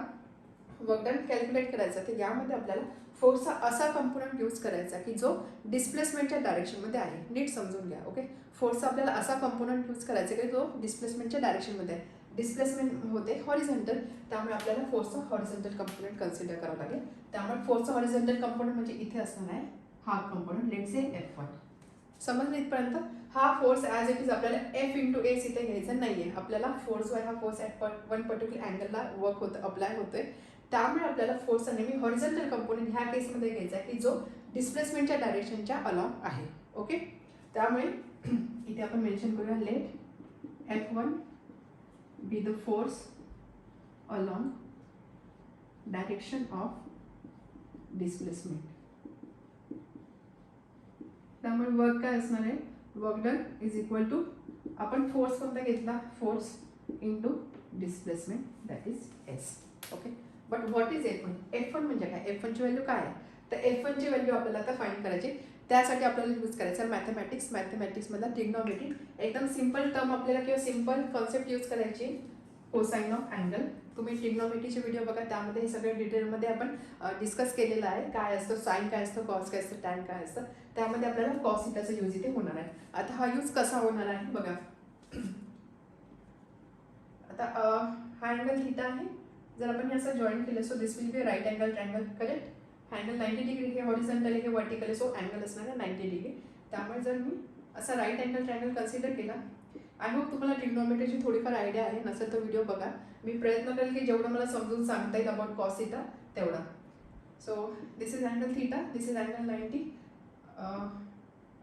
S1: वर्क डन कॅल्क्युलेट करायचा, तर यामध्ये आपल्याला फोर्सचा असा कंपोनंट यूज करायचा की जो डिस्प्लेसमेंटच्या डायरेक्शनमध्ये आहे. नीट समजून घ्या. ओके, फोर्सचा आपल्याला असा कंपोनंट यूज करायचा की जो डिस्प्लेसमेंटच्या डायरेक्शनमध्ये आहे. डिस्प्लेसमेंट होते हॉरिझॉन्टल, त्यामुळे आपल्याला फोर्सचा हॉरिझॉन्टल कंपोनंट कन्सिडर करावं लागेल. त्यामुळे फोर्सचा हॉरिझॉन्टल कंपोनंट म्हणजे इथे असणार आहे हा कंपोनंट. Let's say F1. समजलं इथपर्यंत? हा फोर्स ॲज इट इज आपल्याला F इंटू एस इथे घ्यायचा नाही आहे. आपल्याला फोर्स हा फोर्स ॲट वन पर्टिक्युलर अँगलला वर्क होतं, अप्लाय होतोय. त्यामुळे आपल्याला फोर्सचा नेहमी हॉरिझॉन्टल कंपोनंट ह्या केसमध्ये घ्यायचा आहे की जो डिस्प्लेसमेंटच्या डायरेक्शनच्या अलॉंग आहे. ओके, त्यामुळे इथे आपण मेन्शन करूया, let F1 be the force along direction of displacement. त्यामुळे वर्क काय असणार आहे, work done is equal to, आपण फोर्स कोणता घेतला, force into displacement, that is S. Okay, but what is F1? F1 म्हणजे काय, F1ची व्हॅल्यू काय आहे, तर F1ची व्हॅल्यू आपल्याला आता फाइंड करायची. त्यासाठी आपल्याला यूज करायचं मॅथमॅटिक्समधला ट्रिग्नोमेट्री. एकदम सिंपल टर्म आपल्याला किंवा सिंपल कॉन्सेप्ट यूज करायची, कोसाइन ऑफ अँगल. तुम्ही ट्रिग्नोमेट्रीचे व्हिडिओ बघा, त्यामध्ये हे सगळं डिटेलमध्ये आपण डिस्कस केलेलं आहे. काय असतं साइन, काय असतं कॉस, काय असतं टॅन, काय असतं. त्यामध्ये आपल्याला कॉस थिटाचा यूज इथे होणार आहे. आता हा यूज कसा होणार आहे बघा. आता हा अँगल थिटा आहे. जर आपण हे असं जॉईन केलं, so this will be right angle triangle. Correct, angle 90 degree, हे हॉरिझॉन्टल आहे, हे व्हर्टिकल आहे, सो अँगल असणार आहे 90 डिग्री. त्यामुळे जर मी असा राईट अँगल ट्रायंगल कन्सिडर केला, आय होप तुम्हाला ट्रिग्नोमेट्रीची थोडीफार आयडिया आहे. नसेल तर व्हिडिओ बघा. मी प्रयत्न करेल की जेवढं मला समजून सांगता येईल अबाउट कॉस थिटा तेवढा. So this is angle theta, this is angle 90.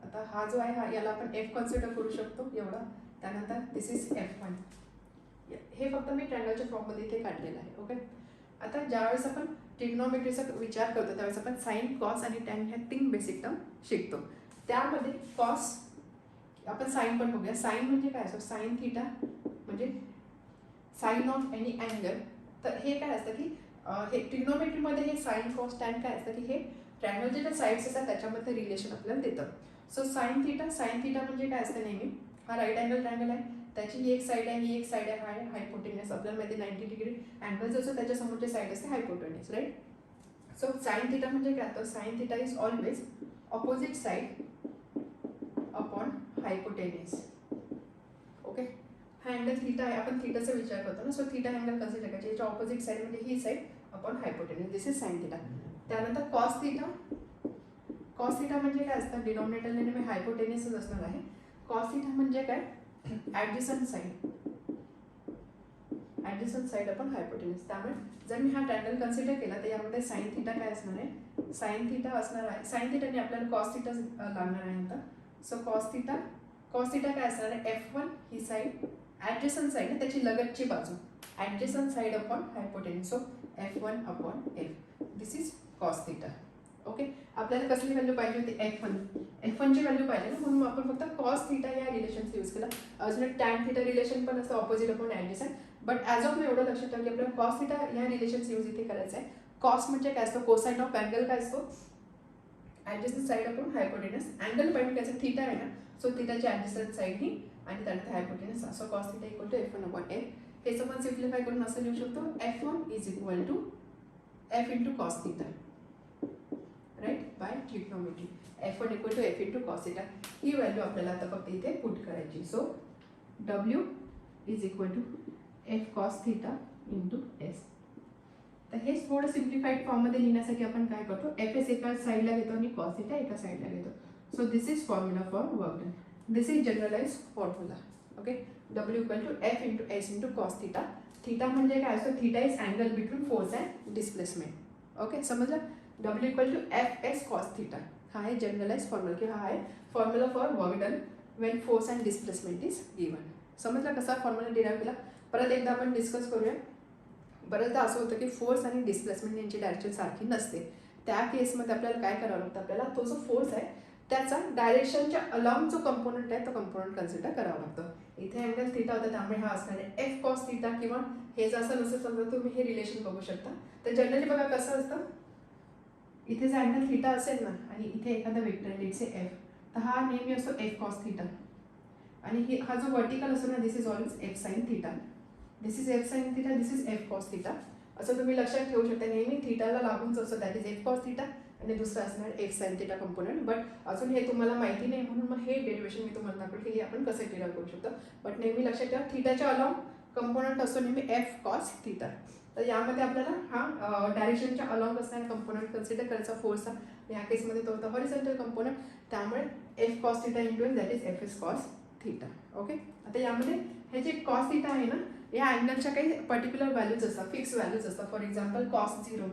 S1: आता हा जो आहे, हा याला आपण F कन्सिडर करू शकतो एवढा. त्यानंतर दिस इज F1. हे फक्त मी ट्रायंगलच्या फॉर्ममध्ये इथे काढलेलं आहे. ओके, आता ज्यावेळेस आपण ट्रिग्नोमेट्रीचा विचार करतो त्यावेळेस आपण साइन, कॉस आणि टॅन ह्या 3 बेसिक टर्म शिकतो. त्यामध्ये कॉस, आपण साइन पण बघूया. साइन म्हणजे काय असतो, साइन थिटा म्हणजे साइन ऑफ एनी अँगल. तर हे काय असतं की हे ट्रिग्नोमेट्रीमध्ये हे साइन, कॉस, टॅन काय असतं की हे ट्रायंगलचे ज्या साईड्स असतात त्याच्यामध्ये रिलेशन आपल्याला देतं. सो साइन थिटा म्हणजे काय असतं, नेहमी हा राईट अँगल ट्रायंगल आहे, त्याची ही एक साईड आहे, ही एक साईड आहे, हायपोटेनियस. आपल्याला माहिती 90 डिग्री अँगल जो असतो त्याच्या समोरची साईड असते hypotenuse, right. So sine theta म्हणजे काय, तर sine theta is always opposite side upon hypotenuse. Okay, हा अँगल थिटा आहे, आपण थिटाचा विचार करतो ना, सो थिटा अँगल कन्सिडर करायचे. याच्या ऑपोजिट साईड म्हणजे ही side upon hypotenuse, this is sine theta. त्यानंतर कॉस थिटा म्हणजे काय असतं, डिनॉमिनेटरने नेहमी हायपोटेनियसच असणार आहे. कॉस थिटा म्हणजे काय, ॲडजसंट साईड ॲडजसंट साईड अपॉन हायपोटेनस. त्यामुळे जर मी हा ट्रायंगल कन्सिडर केला तर यामध्ये साइन थिटा काय असणार आहे, साइन थिटा असणार आहे. साइन थिटाने आपल्याला कॉस थिटा लागणार आहे आता. सो कॉस थिटा काय असणार आहे, F1 ही साईड ॲडजसंट साईड त्याची लगतची बाजू, adjacent side upon hypotenuse. So F1 upon F, this is cos theta. Okay, आपल्याला कसली व्हॅल्यू पाहिजे होती, F1 ची व्हॅल्यू पाहिजे ना, म्हणून आपण फक्त कॉस थिटा या रिलेशनचा यूज केला. अजून टॅन थिटा रिलेशन पण असं opposite upon adjacent, but as of मी एवढं लक्षात ठेवलं की आपल्याला कॉस थिटा या रिलेशनचा यूज इथे करायचा आहे. कॉस म्हणजे काय असतं, कोसाइन ऑफ अँगल काय असतो, adjacent side upon hypotenuse. Angle point काय असं थिटा आहे ना, सो थिटाची ॲडजसंट साईड ही आणि त्यानंतर hypotenuse. So cos theta equal to F1 upon F. हे आपण सिम्प्लिफाय करून असं लिहू शकतो, F1 is equal to F into cos theta, right, by trigonometry. F1 equal to F into cos theta. ही व्हॅल्यू आपल्याला आता फक्त इथे पुट करायची. So W is equal to F cos theta into S. तर हेच थोडं सिम्प्लिफाईड फॉर्ममध्ये लिहिण्यासाठी आपण काय करतो, Fs एका साईडला घेतो आणि कॉस थिटा एका साईडला घेतो. So this is formula for work done. This is generalise formula. Okay, W equal to F into S into cos theta. Theta म्हणजे काय असतो, theta is angle between force and displacement. Okay, समजलं. W equal to Fs cos theta हा आहे generalise formula, की हा आहे formula for work done when force and displacement is given. समजलं कसा फॉर्म्युला डिराईव्ह केला. परत एकदा आपण डिस्कस करूया. बरेचदा असं होतं की फोर्स आणि डिस्प्लेसमेंट यांची डायरेक्शन सारखी नसते. त्या केसमध्ये आपल्याला काय करावं लागतं, आपल्याला तो जो फोर्स आहे त्याचा डायरेक्शनच्या अलॉंग जो कंपोनंट आहे तो कंपोनंट कन्सिडर करावा लागतो. इथे अँगल थिटा होता त्यामुळे हा असणार आहे F कॉस थिटा, किंवा हे जर असं नसेल समजा तुम्ही हे रिलेशन बघू शकता. तर जनरली बघा कसं असतं, इथे जर अँगल थिटा असेल ना आणि इथे एखादा वेक्टर लेट्स से F, तर हा नेहमी असतो F कॉस थिटा. आणि हा जो वर्टिकल असतो ना, this is always F sine theta. This is F sine theta, this is F cos theta. असं तुम्ही लक्षात ठेवू शकता. नेहमी थिटाला लागूनच असतं, that is F cos theta, आणि दुसरं असणार F sine theta component. But अजून हे तुम्हाला माहिती नाही म्हणून मग हे डेरिवेशन मी तुम्हाला दाखवलं की हे आपण कसं डिराईव्ह करू शकतो. बट नेहमी लक्षात ठेवा, थिटाच्या अलॉंग कंपोनंट असतो नेहमी F कॉस थिटा. तर यामध्ये आपल्याला हा डायरेक्शनच्या अलॉंग असणारा कंपोनंट कन्सिडर करायचा फोर्सचा. या केसमध्ये तो होता हॉरिझॉन्टल कंपोनंट, त्यामुळे F cos theta into that is Fs cos theta. Okay, आता यामध्ये हे जे कॉस थिटा आहे ना, या अँगलच्या काही पर्टिक्युलर व्हॅल्यूज असतात, फिक्स व्हॅल्यूज असतात. फॉर एक्झाम्पल कॉस झिरो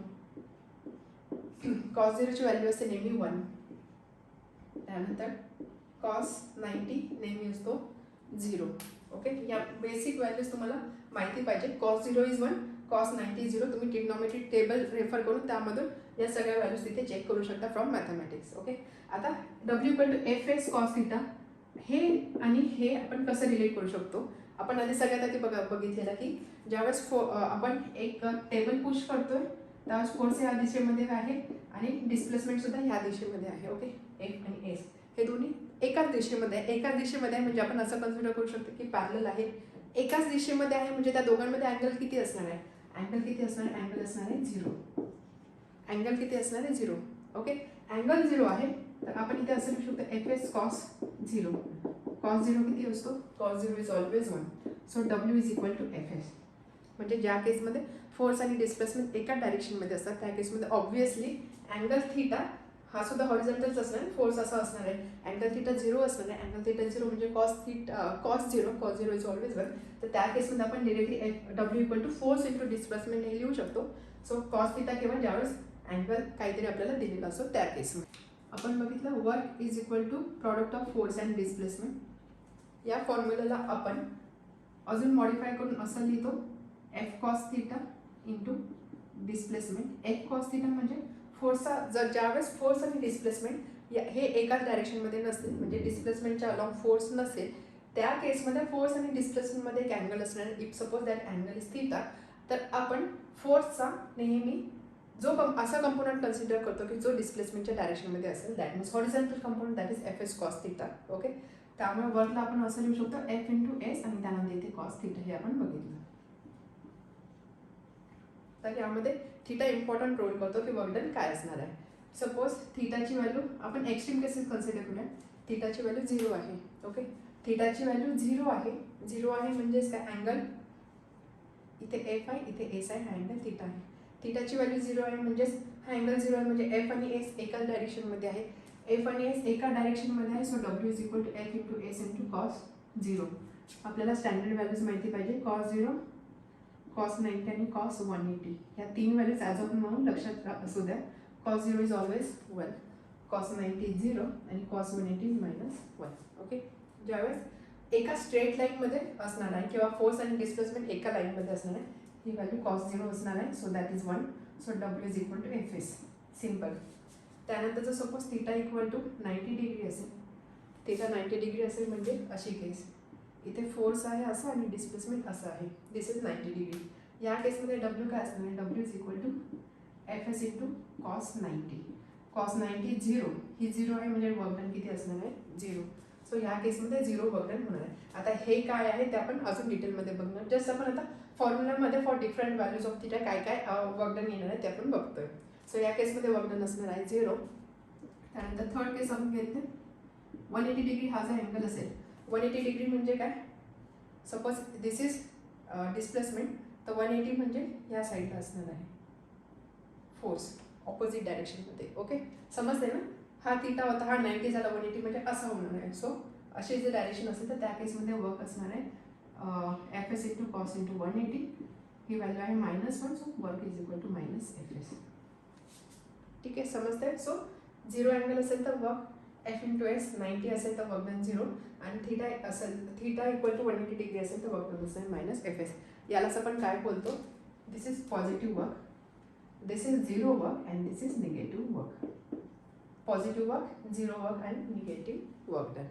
S1: ची व्हॅल्यू असते नेहमी 1. त्यानंतर कॉस 90 नेहमी असतो 0. ओके, या बेसिक व्हॅल्यूज तुम्हाला माहिती पाहिजे. Cos 0 is 1, cos 90 is 0. तुम्ही ट्रिग्नोमेट्रिक टेबल रेफर करून त्यामधून या सगळ्या व्हॅल्यूज तिथे चेक करू शकता फ्रॉम मॅथमॅटिक्स. ओके, आता W equal to Fs cos theta, हे आणि हे आपण कसं रिलेट करू शकतो. आपण आधी सगळ्यात आधी बघितलेलं की ज्यावेळेस आपण एक टेबल पुश करतोय त्यावेळेस फोर्स या दिशेमध्ये आहे आणि डिस्प्लेसमेंट सुद्धा ह्या दिशेमध्ये आहे. ओके, F आणि S हे दोन्ही एकाच दिशेमध्ये आहे म्हणजे आपण असं कन्सिडर करू शकतो की पॅरलल आहे, एकाच दिशेमध्ये आहे. म्हणजे त्या दोघांमध्ये अँगल किती असणार आहे, अँगल असणार आहे 0. अँगल किती असणार आहे 0. ओके, अँगल 0 आहे तर आपण इथे असं लिहू शकतो Fs कॉस 0. कॉस 0 किती असतो, cos 0 is always 1. So W is equal to Fs. म्हणजे ज्या केसमध्ये फोर्स आणि डिस्प्लेसमेंट एका डायरेक्शनमध्ये असतात त्या केसमध्ये ऑब्व्हियसली अँगल थिटा हा सुद्धा हॉरिझॉन्टलच असणार आहे, फोर्स असा असणार आहे. अँगल थिटा 0 असणार आहे. अँगल थिटा 0 म्हणजे कॉस 0 इज ऑलवेज 1. तर त्या केसमध्ये आपण directly W equal to force into displacement हे लिहू शकतो. सो कॉस थिटा केवळ ज्यावेळेस अँगल काहीतरी आपल्याला दिलेला असतो त्या केसमध्ये. आपण बघितलं work is equal to product of force and displacement. या फॉर्म्युलाला आपण अजून मॉडिफाय करून असं लिहितो F cos theta into displacement. F cos theta म्हणजे फोर्सचा, जर ज्यावेळेस फोर्स आणि डिस्प्लेसमेंट हे एकाच डायरेक्शनमध्ये नसतील म्हणजे डिस्प्लेसमेंटच्या अलॉंग फोर्स नसेल त्या केसमध्ये फोर्स आणि डिस्प्लेसमेंटमध्ये एक अँगल असणार. If suppose that angle is theta, तर आपण फोर्सचा नेहमी जो असा कंपोनंट कन्सिडर करतो की जो डिस्प्लेसमेंटच्या डायरेक्शनमध्ये असेल, that means horizontal component, that is Fs cos theta. Okay, त्यामुळे वर्कला आपण असं लिहू शकतो F इंटू S आणि त्यानंतर इथे कॉस थिटा हे आपण बघितलं. तर यामध्ये थिटा इम्पॉर्टंट रोल करतो की वर्क डन काय असणार आहे. सपोज थिटाची व्हॅल्यू आपण एक्स्ट्रीम केसेस कन्सिडर करूया. थिटाची व्हॅल्यू 0 आहे. ओके, थिटाची व्हॅल्यू 0 आहे. 0 आहे म्हणजेच काय, अँगल इथे F आहे, इथे S आहे, हा अँगल थिटा आहे. थिटाची व्हॅल्यू 0 आहे म्हणजेच हा अँगल 0 आहे म्हणजे F आणि S एकाच डायरेक्शनमध्ये आहे. F आणि S एका डायरेक्शनमध्ये आहे. So W is equal to F into S into cos 0. आपल्याला स्टँडर्ड व्हॅल्यूज माहिती पाहिजे. कॉस 0 कॉस 90 आणि कॉस 180 ह्या तीन व्हॅल्यूज ॲज ऑफ म्हणून लक्षात असू द्या. Cos 0 is always 1, cos 90 is 0 आणि कॉस 180 इज -1. ओके, ज्यावेळेस एका स्ट्रेट लाईनमध्ये असणार आहे किंवा फोर्स आणि डिस्प्लेसमेंट एका लाईनमध्ये असणार आहे, ही व्हॅल्यू कॉस 0 असणार आहे. So that is 1. So W is equal to F S. Simple. त्यानंतर जर suppose theta equal to 90 degree असेल, थिटा 90 डिग्री असेल म्हणजे अशी केस, इथे फोर्स आहे असं आणि डिस्प्लेसमेंट असं आहे, दिस इज 90 डिग्री. या केसमध्ये डब्ल्यू काय असणार आहे, W is equal to F S into cos 90. Cos 90 0, ही 0 आहे म्हणजे वर्क डन किती असणार आहे, 0. सो ह्या केसमध्ये 0 वर्क डन होणार आहे. आता हे काय आहे ते आपण अजून डिटेलमध्ये बघणार. जस्ट आपण आता फॉर्म्युलामध्ये for different values of theta काय काय वर्क डन येणार आहे ते आपण बघतोय. सो या केसमध्ये वर्क डन असणार आहे 0. त्यानंतर थर्ड केस आपण घेतले 180 डिग्री हा जो अँगल असेल, 180 डिग्री म्हणजे काय, सपोज दिस इज डिस्प्लेसमेंट, तर 180 म्हणजे या साईडला असणार आहे फोर्स ऑपोजिट डायरेक्शनमध्ये. ओके, समजते ना. हा थिटा होता, हा 90 झाला, 180 म्हणजे असं होणार आहे. सो असे जे डायरेक्शन असेल तर त्या केसमध्ये वर्क असणार आहे F S into cos into 180. ही व्हॅल्यू आहे -1. So work is equal to -F S. ठीक आहे, समजते. सो 0 अँगल असेल तर वर्क एफ इंटू एस, 90 असेल तर वर्क डन 0 आणि थिटा इक्वल टू 180 डिग्री असेल तर वर्क डन असेल -एफ एस. यालाच आपण काय बोलतो, this is positive work, this is 0 work and this is negative work. Positive work, 0 work and negative work done.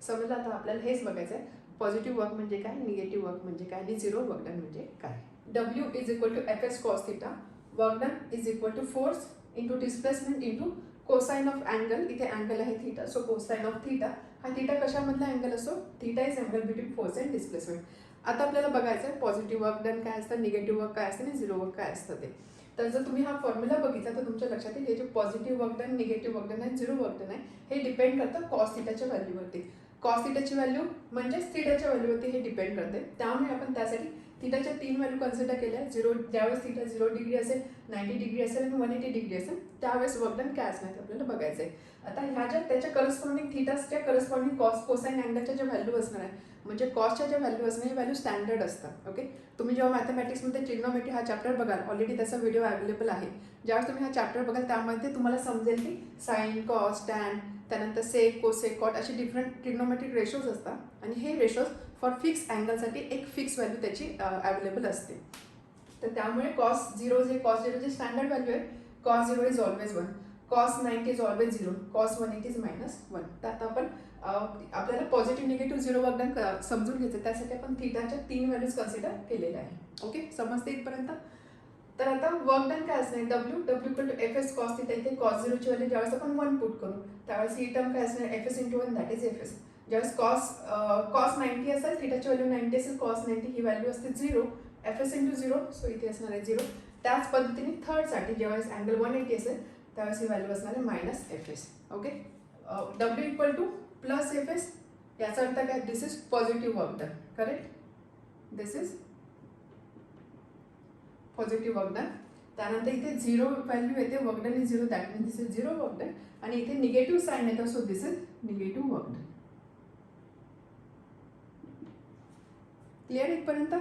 S1: समजलं. आता आपल्याला हेच बघायचं आहे, पॉझिटिव्ह वर्क म्हणजे काय, निगेटिव्ह वर्क म्हणजे काय आणि 0 वर्क डन म्हणजे काय. W is equal to F S cos theta, work done is equal to force into displacement into cosine of angle. इथे अँगल आहे theta, so cosine of theta. हा थिटा कशामधला angle असतो, theta is angle between force and displacement. आता आपल्याला बघायचं आहे positive work done काय असतं, निगेटिव्ह वर्क काय असतं आणि 0 वर्क काय असतं ते. तर जर तुम्ही हा फॉर्म्युला बघितला तर तुमच्या लक्षात येईल हे जे positive work done, negative work done आणि 0 वर्क डन आहे हे डिपेंड करतं कॉस थिटाच्या व्हॅल्यूवरती. कॉस थिटाची व्हॅल्यू म्हणजेच थिटाच्या व्हॅल्यूवरती हे डिपेंड करते. त्यामुळे आपण त्यासाठी थिटाच्या 3 व्हॅल्यू कन्सिडर केल्या. 0 ज्यावेळेस थिटा 0 डिग्री असेल, 90 डिग्री असेल आणि 180 डिग्री असेल त्यावेळेस वर्क डन काय असणार ते आपल्याला बघायचं आहे. आता ह्या ज्या त्याच्या करस्पॉन्डिंग थिटाच्या करस्पॉन्डिंग कॉस कोसाइन अँगलच्या ज्या व्हॅल्यू असणार आहे म्हणजे कॉसच्या ज्या व्हॅल्यू असणार ही व्हॅल्यू स्टँडर्ड असतात. ओके, तुम्ही जेव्हा मॅथमॅटिक्समध्ये ट्रिग्नोमेट्री हा चॅप्टर बघाल, ऑलरेडी त्याचा व्हिडिओ अवेलेबल आहे. ज्यावेळेस तुम्ही हा चॅप्टर बघाल त्यामध्ये तुम्हाला समजेल की साइन, कॉस, टॅन, त्यानंतर सेक, कोसेक, कॉट असे डिफरंट ट्रिग्नोमेट्रिक रेशोज असतात आणि हे रेशोज फॉर फिक्स अँगलसाठी एक फिक्स व्हॅल्यू त्याची अवेलेबल असते. तर त्यामुळे कॉस 0 जे स्टँडर्ड व्हॅल्यू आहे, cos 0 is always 1, cos 90 is always 0, cos 180 is -1. तर आता आपण आपल्याला पॉझिटिव्ह निगेटिव्ह 0 वर्क डन समजून घ्यायचं, त्यासाठी आपण थिटाच्या 3 व्हॅल्यूज कन्सिडर केलेल्या आहे. ओके, समजते इथपर्यंत. तर आता वर्क डन काय असणार, W equal to F S cos theta. इथे कॉस 0 ची व्हॅल्यू ज्यावेळेस आपण 1 पुट करू त्यावेळेस ही टर्म काय असणार, F S into 1 that is F S. ज्यावेळेस कॉस 90 असेल, थिटाची व्हॅल्यू 90 असेल, कॉस 90 ही व्हॅल्यू असते 0, एफ एस इंटू 0. सो इथे असणार आहे 0. त्याच पद्धतीने थर्डसाठी ज्यावेळेस अँगल 180 असेल त्यावेळेस ही व्हॅल्यू असणार आहे -F S. Okay, W equal to plus F S, याचा अर्थ काय, this is positive work done. Correct, this is positive work done. त्यानंतर इथे 0 व्हॅल्यू येते, work done is 0, that means this is 0 work done. आणि इथे निगेटिव्ह साईन येतं, so this is negative work done. Clear इथपर्यंत.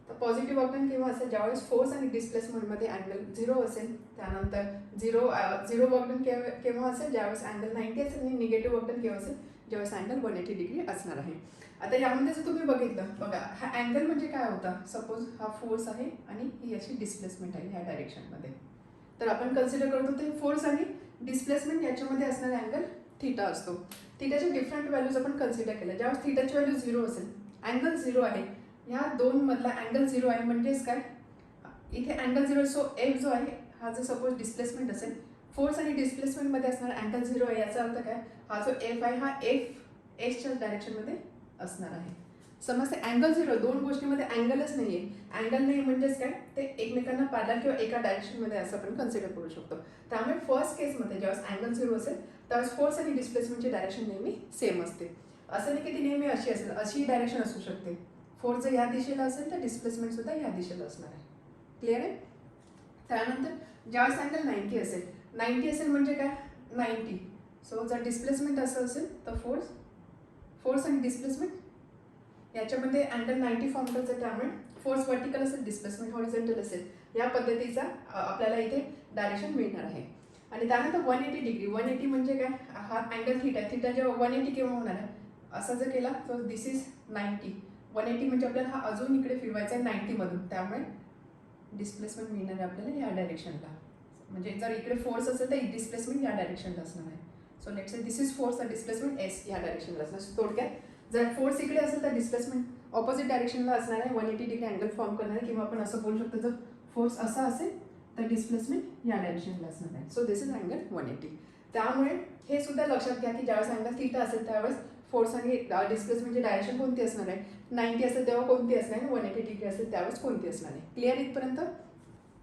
S1: तर पॉझिटिव्ह वर्क डन केव्हा असेल, ज्यावेळेस फोर्स आणि डिस्प्लेसमेंटमध्ये अँगल 0 असेल. त्यानंतर 0 वर्क डन केव्हा असेल, ज्यावेळेस अँगल 90 असेल. आणि निगेटिव्ह वर्क डन केव्हा असेल, ज्यावेळेस अँगल 180 डिग्री असणार आहे. आता यामध्ये जर तुम्ही बघितलं, बघा हा अँगल म्हणजे काय होता, सपोज हा फोर्स आहे आणि ही अशी डिस्प्लेसमेंट आहे ह्या डायरेक्शनमध्ये. तर आपण कन्सिडर करतो ते फोर्स आणि डिस्प्लेसमेंट याच्यामध्ये असणारा अँगल थिटा असतो. थिटाच्या डिफरंट व्हॅल्यूज आपण कन्सिडर केल्या. ज्यावेळेस थिटाची व्हॅल्यू 0 असेल, अँगल 0 आहे, ह्या दोन मधला अँगल 0 आहे म्हणजेच काय, इथे अँगल 0. सो एफ जो आहे हा जो सपोज डिस्प्लेसमेंट असेल, फोर्स आणि डिस्प्लेसमेंटमध्ये असणारा अँगल 0 आहे, याचा अर्थ काय, हा जो एफ आहे हा एफ एसच्या डायरेक्शनमध्ये असणार आहे. समजते. अँगल 0 दोन गोष्टीमध्ये अँगलच नाही आहे. अँगल नाही म्हणजेच काय, ते एकमेकांना पॅरलल किंवा एका डायरेक्शनमध्ये असं आपण कन्सिडर करू शकतो. त्यामुळे फर्स्ट केसमध्ये ज्यावेळेस अँगल 0 असेल त्यावेळेस फोर्स आणि डिस्प्लेसमेंटची डायरेक्शन नेहमी सेम असते. असं नाही की ती नेहमी अशी असेल, अशी डायरेक्शन असू शकते. फोर्स जर या दिशेला असेल तर डिस्प्लेसमेंट सुद्धा या दिशेला असणार आहे. क्लिअर आहे. त्यानंतर ज्यावेळेस अँगल 90 असेल, 90 असेल म्हणजे काय, 90. सो जर डिस्प्लेसमेंट असं असेल तर फोर्स आणि डिस्प्लेसमेंट याच्यामध्ये अँगल 90 फॉर्म करतं. त्यामुळे फोर्स वर्टिकल असेल, डिस्प्लेसमेंट हॉरिझॉन्टल असेल, या पद्धतीचा आपल्याला इथे डायरेक्शन मिळणार आहे. आणि त्यानंतर 180 डिग्री. 180 म्हणजे काय, हा अँगल थीटा. थीटा जेव्हा 180 केव्हा होणार आहे, असा जर केला तर दिस इज 90. 180 म्हणजे आपल्याला हा अजून इकडे फिरवायचा आहे 90 मधून, त्यामुळे डिस्प्लेसमेंट मिळणार आहे आपल्याला या डायरेक्शनला. म्हणजे जर इकडे फोर्स असेल तर डिस्प्लेसमेंट या डायरेक्शनला असणार आहे. So let's say this is force, तर डिस्प्लेसमेंट एस या डायरेक्शनला असणार. थोडक्यात जर फोर्स इकडे असेल तर डिस्प्लेसमेंट ऑपोजिट डायरेक्शनला असणार आहे, 180 डिग्री अँगल फॉर्म करणार आहे. किंवा आपण असं बोलू शकतो, जर फोर्स असा असेल तर डिस्प्लेसमेंट या डायरेक्शनला असणार आहे. So this is angle 180. त्यामुळे हे सुद्धा लक्षात घ्या की ज्यावेळेस अँगल थीटा असेल त्यावेळेस फोर्स आणि डिस्प्लेसमेंटची डायरेक्शन कोणती असणार आहे. 90 असेल तेव्हा कोणती असणार आहे, 180 डिग्री असेल त्यावेळेस कोणती असणार आहे. क्लिअर इथपर्यंत.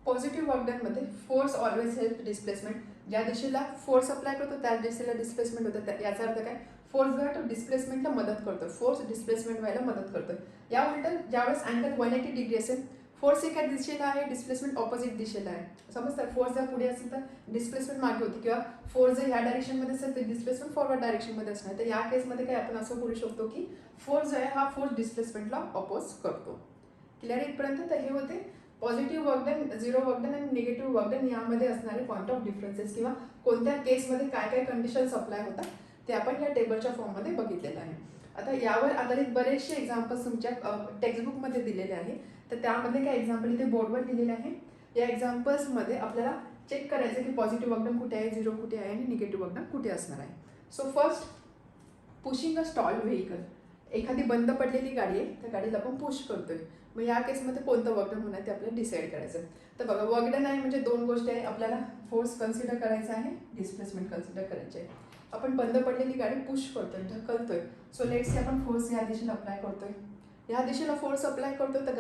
S1: पॉझिटिव्ह वर्क डनमध्ये फोर्स ऑलवेज हेल्प डिस्प्लेसमेंट. ज्या दिशेला फोर्स अप्लाय करतो त्याच दिशेला डिस्प्लेसमेंट होतं. याचा अर्थ काय, फोर्स जो आहे तो डिस्प्लेसमेंटला मदत करतो, फोर्स डिस्प्लेसमेंट व्हायला मदत करतो. या उलट ज्यावेळेस अँगल 180 डिग्री असेल, फोर्स एका दिशेला आहे, डिस्प्लेसमेंट ऑपोजिट दिशेला आहे. समजतं, फोर्स जर पुढे असेल तर डिस्प्लेसमेंट मागे होती, किंवा फोर्स जर ह्या डायरेक्शनमध्ये असेल तर डिस्प्लेसमेंट फॉरवर्ड डायरेक्शनमध्ये असणार. तर या केसमध्ये काय आपण असं बोलू शकतो की फोर्स जो आहे हा फोर्स डिस्प्लेसमेंटला अपोज करतो. क्लिअर इथपर्यंत. तर हे होते positive work done, zero work done आणि निगेटिव्ह वर्क डन यामध्ये असणारे पॉईंट ऑफ डिफरन्सेस, किंवा कोणत्या केसमध्ये काय काय कंडिशन्स अप्लाय होतात ते आपण या टेबलच्या फॉर्ममध्ये बघितलेलं आहे. आता यावर आधारित बरेचसे एक्झाम्पल्स तुमच्या टेक्स्टबुकमध्ये दिलेले आहे. तर त्यामध्ये काय एक्झाम्पल इथे बोर्डवर दिलेले आहे. या एक्झाम्पल्समध्ये आपल्याला चेक करायचं की पॉझिटिव्ह वर्क डन कुठे आहे, झिरो कुठे आहे आणि निगेटिव्ह वर्क डन कुठे असणार आहे. So first, pushing a stalled vehicle. एखादी बंद पडलेली गाडी आहे, त्या गाडीला आपण पुश करतोय. मग या केसमध्ये कोणतं वर्क डन होणार ते आपल्याला डिसाईड करायचं. तर बघा, वर्क डन आहे म्हणजे दोन गोष्टी आहे, आपल्याला फोर्स कन्सिडर करायचा आहे, डिस्प्लेसमेंट कन्सिडर करायचे आहे. आपण बंद पडलेली गाडी पुश करतोय, ढकलतोय. सो लेट्स से आपण फोर्स या दिशेला अप्लाय करतोय, या दिशेला फोर्स अप्लाय करतो, तर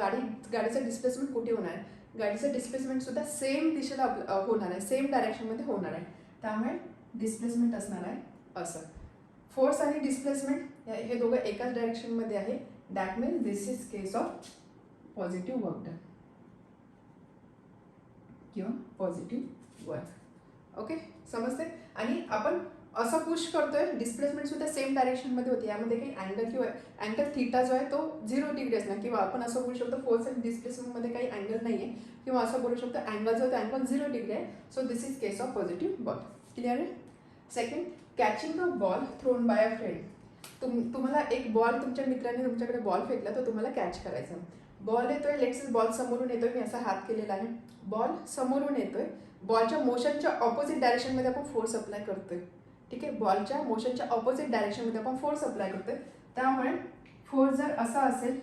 S1: गाडीचं डिस्प्लेसमेंट कुठे होणार आहे, गाडीचं डिस्प्लेसमेंट सुद्धा सेम दिशेला होणार आहे, सेम डायरेक्शनमध्ये होणार आहे. त्यामुळे डिस्प्लेसमेंट असणार आहे असं. फोर्स आणि डिस्प्लेसमेंट हे दोघं एकाच डायरेक्शनमध्ये आहे. That means this is case of positive work done किंवा पॉझिटिव्ह वर्क. ओके, समजते. आणि आपण असं पुश करतोय, डिस्प्लेसमेंट सुद्धा सेम डायरेक्शनमध्ये होते. यामध्ये काही अँगल किंवा अँगल थीटा जो आहे तो 0 डिग्री असणार, किंवा आपण असं बोलू शकतो फोर्स आणि डिस्प्लेसमेंटमध्ये काही अँगल नाही आहे, किंवा असं बोलू शकतो अँगल जो तो अँगल 0 डिग्री आहे. So this is case of positive work. Clear आहे. Second, catching a ball thrown by a friend. तुम्हाला एक बॉल, तुमच्या मित्राने तुमच्याकडे बॉल फेकला तर तुम्हाला कॅच करायचा. बॉल येतोय, लेट्स बॉल समोरून येतोय, मी असा हात केलेला आहे, बॉल समोरून येतोय. बॉलच्या मोशनच्या ऑपोजिट डायरेक्शनमध्ये आपण फोर्स अप्लाय करतोय. ठीक आहे, बॉलच्या मोशनच्या ऑपोजिट डायरेक्शनमध्ये आपण फोर्स अप्लाय करतोय. त्यामुळे फोर्स जर असा असेल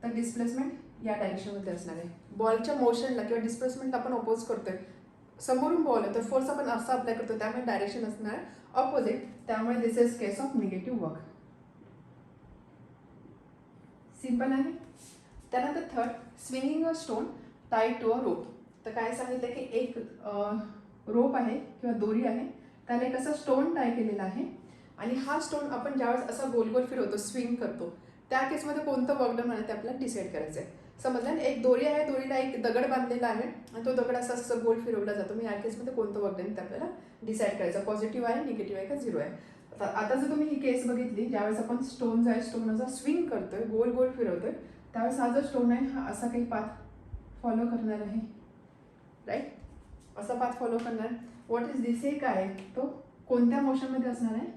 S1: तर डिस्प्लेसमेंट या डायरेक्शनमध्ये असणार आहे. बॉलच्या मोशनला किंवा डिस्प्लेसमेंटला आपण अपोज करतोय, समोरून बॉल आहे तर फोर्स आपण असा अप्लाय करतो, त्यामुळे डायरेक्शन असणार ऑपोजिट. त्यामुळे this is case of negative work. Simple आहे. त्यानंतर third, swinging a stone tied to a rope. तर काय सांगितलं की एक रोप आहे किंवा दोरी आहे, त्याला एक असं स्टोन टाय केलेला आहे, आणि हा स्टोन आपण ज्यावेळेस असा गोल गोल फिरवतो, स्विंग करतो, त्या केसमध्ये कोणतं वर्क डन होणार ते आपल्याला डिसाईड करायचं आहे. समजलं. एक दोरी आहे, दोरीला एक दगड बांधलेला आहे आणि तो दगड असा असं गोल फिरवला जातो. मग या केसमध्ये कोणतं वर्क डन ते आपल्याला डिसाईड करायचं, पॉझिटिव्ह आहे, निगेटिव्ह आहे का झिरो आहे. आता जर तुम्ही ही केस बघितली, ज्यावेळेस आपण स्टोन जो आहे स्टोन असा स्विंग करतोय, गोल गोल फिरवतोय, त्यावेळेस हा जो स्टोन आहे हा असा काही पाथ फॉलो करणार आहे, राईट, असा पाथ फॉलो करणार. व्हॉट इज दिस, हे काय तो कोणत्या मोशनमध्ये असणार आहे,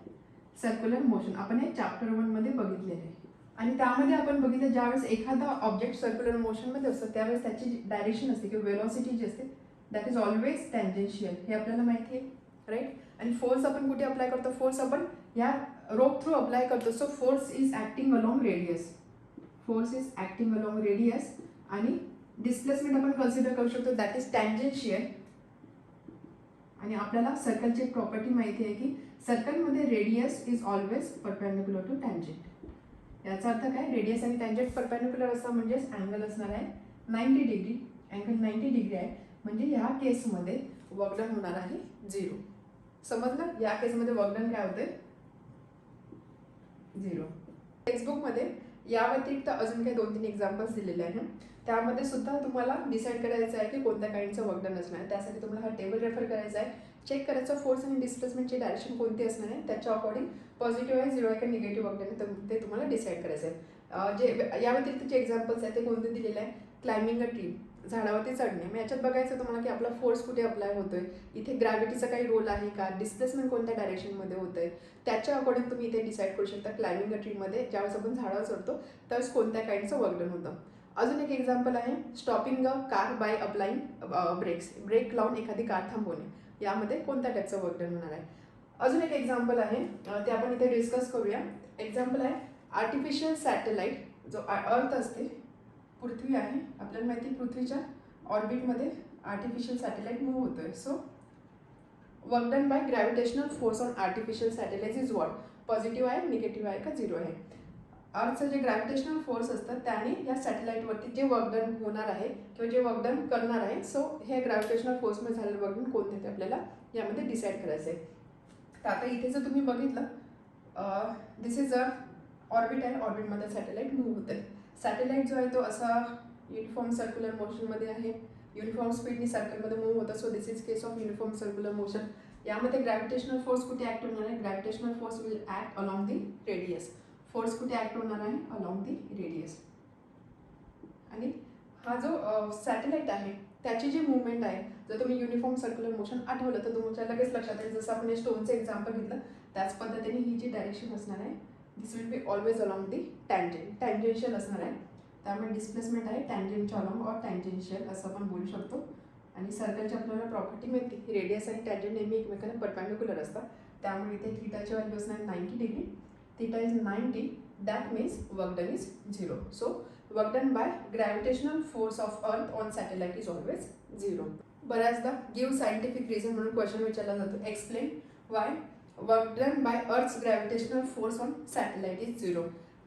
S1: सर्क्युलर मोशन. आपण हे चॅप्टर 1 मध्ये बघितलेलं आहे. आणि त्यामध्ये आपण बघितलं ज्यावेळेस एखादा ऑब्जेक्ट सर्क्युलर मोशनमध्ये असतो त्यावेळेस त्याची डायरेक्शन असते किंवा वेलॉसिटी जी असते दॅट इज ऑलवेज टँजेन्शियल, हे आपल्याला माहिती आहे, राईट. आणि फोर्स आपण कुठे अप्लाय करतो, फोर्स आपण या रोप थ्रू अप्लाय करतो. So force is acting along radius, force is acting along radius. आणि डिस्प्लेसमेंट आपण कन्सिडर करू शकतो दॅट इज टँजेन्शियल. आणि आपल्याला सर्कलची एक प्रॉपर्टी माहिती आहे की सर्कलमध्ये radius is always perpendicular to tangent. याचा अर्थ काय, रेडियस आणि टँजेंट परपेंडिक्युलर असं म्हणजेच अँगल असणार आहे 90 डिग्री. अँगल 90 डिग्री आहे म्हणजे या केसमध्ये वर्क डन होणार आहे 0. समजलं. या केसमध्ये वर्क डन काय होते, 0. टेक्स्टबुकमध्ये या व्यतिरिक्त अजून काही 2-3 एक्झाम्पल्स दिलेले आहेत. त्यामध्ये सुद्धा तुम्हाला डिसाईड करायचं आहे की कोणत्या काइंडचं वर्क डन असणार आहे. त्यासाठी तुम्हाला हा टेबल रेफर करायचा आहे चेक करायचं फोर्स आणि डिस्प्लेसमेंटची डायरेक्शन कोणती असणार आहे, त्याच्या अकॉर्डिंग पॉझिटिव्ह आहे, झिरो आहे का निगेटिव्ह वर्क डन ते तुम्हाला डिसाईड करायचं आहे. जे या व्यतिरिक्त जे एक्झाम्पल्स आहेत ते कोणते दिलेले आहे, क्लाइम्बिंग अ ट्री, झाडावरती चढणे. मग याच्यात बघायचं तुम्हाला की आपला फोर्स कुठे अप्लाय होतोय, इथे ग्रॅव्हिटीचा काही रोल आहे का, डिस्प्लेसमेंट कोणत्या डायरेक्शनमध्ये होतं आहे, त्याच्या अकॉर्डिंग तुम्ही इथे डिसाईड करू शकता. क्लाइम्बिंग अ ट्रीमध्ये ज्यावेळेस आपण झाडावर चढतो त्यावेळेस कोणत्या काइंडचं वर्क डन होतं. अजून एक एक्झाम्पल आहे stopping a car by applying brakes, brake लावून एखादी कार थांबवणे, यामध्ये कोणत्या टाईपचं वर्क डन होणार आहे. अजून एक एक्झाम्पल आहे ते आपण इथे डिस्कस करूया. एक्झाम्पल आहे आर्टिफिशियल सॅटेलाइट, जो अर्थ असते, पृथ्वी आहे आपल्याला माहिती, पृथ्वीच्या ऑर्बिटमध्ये आर्टिफिशियल सॅटेलाइट मूव्ह होतोय. So work done bye gravitational force on artificial satellite is what, positive आहे, निगेटिव्ह आहे का झिरो आहे. अर्थचं जे ग्रॅव्हिटेशनल फोर्स असतात त्याने या सॅटेलाइटवरती जे वर्क डन होणार आहे किंवा जे वर्क डन करणार आहे, सो हे ग्रॅव्हिटेशनल फोर्समध्ये झालेलं वर्क डन कोणते ते आपल्याला यामध्ये डिसाईड करायचं आहे. तर आता इथे जर तुम्ही बघितलं, दिस इज अ ऑर्बिट आहे, ऑर्बिटमध्ये सॅटेलाइट मूव्ह होत आहे. सॅटेलाइट जो आहे तो असा युनिफॉर्म सर्क्युलर मोशनमध्ये आहे, युनिफॉर्म स्पीडनी सर्कलमध्ये मूव्ह होतं. So this is case of uniform circular motion. यामध्ये ग्रॅव्हिटेशनल फोर्स कुठे ॲक्ट होणार आहे, gravitational force will act along the radius. Force कुठे ॲक्ट होणार आहे, अलॉंग दी रेडियस. आणि हा जो सॅटेलाइट आहे त्याची जी मुवमेंट आहे, जर तुम्ही युनिफॉर्म सर्क्युलर मोशन आठवलं तर तुमच्या लगेच लक्षात येईल, जसं आपण हे स्टोनचं एक्झाम्पल घेतलं त्याच पद्धतीने ही जी डायरेक्शन असणार आहे this will be always along the tangential असणार आहे. त्यामुळे डिस्प्लेसमेंट आहे टँजेंटच्या अलॉंग ऑर टँजेन्शियल असं आपण बोलू शकतो. आणि सर्कलची आपल्याला प्रॉपर्टी माहिती, रेडियस आणि टँजेंट नेहमी एकमेकांना परपॅन्डिक्युलर असतात, त्यामुळे इथे थीटाची व्हॅल्यू असणार 90 degree. Theta is 90, that means work done is 0. So work done by gravitational force of earth on satellite is always 0. बऱ्याचदा गिव्ह सायंटिफिक रिझन म्हणून क्वेश्चन विचारला जातो, explain why work done by earth's gravitational force on satellite is 0.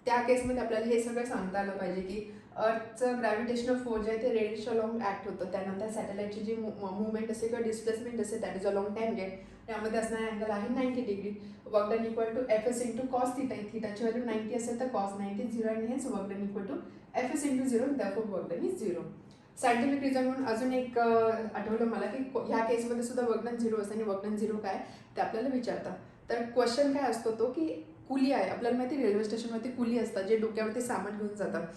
S1: त्या केसमध्ये आपल्याला हे सगळं सांगता आलं पाहिजे की अर्थचं ग्रॅव्हिटेशनल फोर्स जे आहे ते रेडियस अलॉंग ॲक्ट होतं, त्यानंतर सॅटेलाइटची जी मुवमेंट असते किंवा डिस्प्लेसमेंट असते दॅट इज अलॉंग टँजेंट, त्यामध्ये असणारा अँगल आहे 90 degree. Work done equal to F S into cos theta, थीटाची व्हॅल्यू 90 असेल तर कॉस 90 0 आणि हेच work done equal to F S into 0, therefore work done is 0. Scientific reason म्हणून अजून एक आठवलं मला की ह्या केसमध्ये सुद्धा वर्क डन 0 असतं आणि वर्क डन 0 काय ते आपल्याला विचारतात. तर क्वेश्चन काय असतो तो की कुली आहे, आपल्याला माहिती रेल्वे स्टेशनवरती कुली असतात जे डोक्यावरती सामान घेऊन जातात.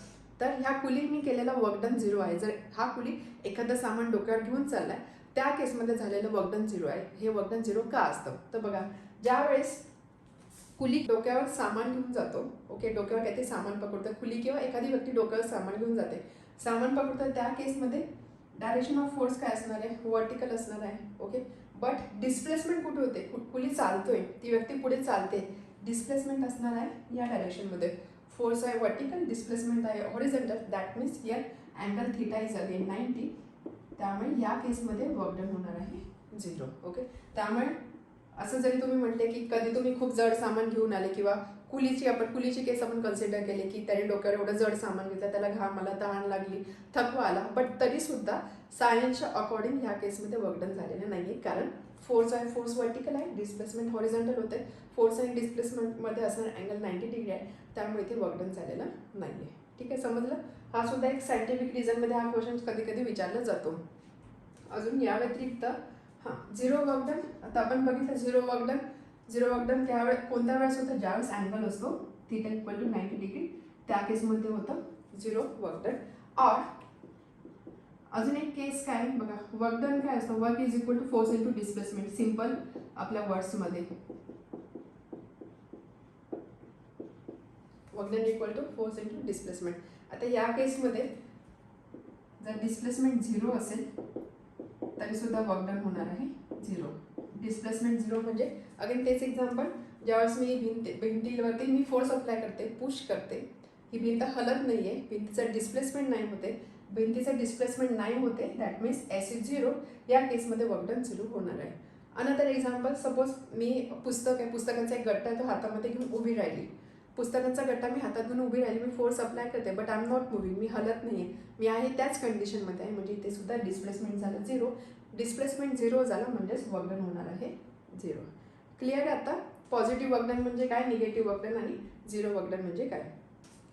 S1: तर ह्या कुलीने केलेला वर्क डन 0 आहे. जर हा कुली एखादं सामान डोक्यावर घेऊन चाललाय त्या केसमध्ये झालेलं वर्क डन 0 आहे. हे वर्क डन 0 का असतं, तर बघा ज्यावेळेस कुली डोक्यावर सामान घेऊन जातो, ओके, डोक्यावर काहीतरी सामान पकडतं कुली किंवा एखादी व्यक्ती डोक्यावर सामान घेऊन जाते, सामान पकडतं, त्या केसमध्ये डायरेक्शन ऑफ फोर्स काय असणार आहे, व्हर्टिकल असणार आहे, ओके. बट डिस्प्लेसमेंट कुठे होते, कुली चालतोय, ती व्यक्ती पुढे चालते, डिस्प्लेसमेंट असणार आहे या डायरेक्शनमध्ये. फोर्स आहे व्हर्टिकल, डिस्प्लेसमेंट आहे horizontal, that means here angle theta is again 90, त्यामुळे या केसमध्ये वर्क डन होणार आहे 0, ओके. त्यामुळे असं जरी तुम्ही म्हटले की कधी तुम्ही खूप जड सामान घेऊन आले किंवा कुलीची केस आपण कन्सिडर केली की त्याने डोक्यावर एवढं जड सामान घेतलं, त्याला घाम आला, तहान लागली, थकवा आला, बट तरीसुद्धा सायन्सच्या अकॉर्डिंग ह्या केसमध्ये वर्क डन झालेलं नाही आहे, कारण फोर्स आहे, फोर्स व्हर्टिकल आहे, डिस्प्लेसमेंट हॉरिझॉन्टल होते, फोर्स आणि डिस्प्लेसमेंटमध्ये असणार अँगल 90 डिग्री आहे, त्यामुळे इथे वर्क डन झालेलं नाही आहे. ठीक आहे, समजलं. हा सुद्धा एक सायंटिफिक रिझनमध्ये हा क्वेश्चन कधी कधी विचारला जातो. अजून या व्यतिरिक्त हां, 0 वर्क डन, आता आपण बघितलं 0 वर्क डन कोणत्या वेळेस होतं, ज्यावेळेस अँगल असतो थीटा इक्वल टू 90 डिग्री, त्या केसमध्ये होतं 0 वर्क डन. और अजून एक केस काय बघा, वर्क डन काय असतं, work is equal to force into displacement, simple आपल्या वर्ड्समध्ये work done equal to force into displacement. आता या केसमध्ये जर डिस्प्लेसमेंट 0 असेल तरी सुद्धा वर्क डन होणार आहे 0. डिस्प्लेसमेंट 0 म्हणजे अगेन तेच एक्झाम्पल, ज्यावेळेस मी भिंतीवरती मी फोर्स अप्लाय करते, पुश करते, ही भिंत हलत नाही आहे, भिंतीचं डिस्प्लेसमेंट नाही होते, भिंतीचं डिस्प्लेसमेंट नाही होते, दॅट मीन्स एस इज 0, या केसमध्ये वर्क डन 0 होणार आहे. अनदर एक्झाम्पल, सपोज मी पुस्तक आहे, पुस्तकांचा एक गट्टा तो हातामध्ये घेऊन उभी राहिली, पुस्तकांचा गट्टा मी हातात घेऊन उभी राहिली, मी फोर्स अप्लाय करते, but I am not moving, मी हलत नाही आहे, मी आहे त्याच कंडिशनमध्ये आहे, म्हणजे इथे सुद्धा डिस्प्लेसमेंट झालं 0. डिस्प्लेसमेंट 0 झालं म्हणजेच वर्क डन होणार आहे 0. क्लिअर आहे आता पॉझिटिव्ह वर्क डन म्हणजे काय, निगेटिव्ह वर्क डन आणि 0 वर्क डन म्हणजे काय.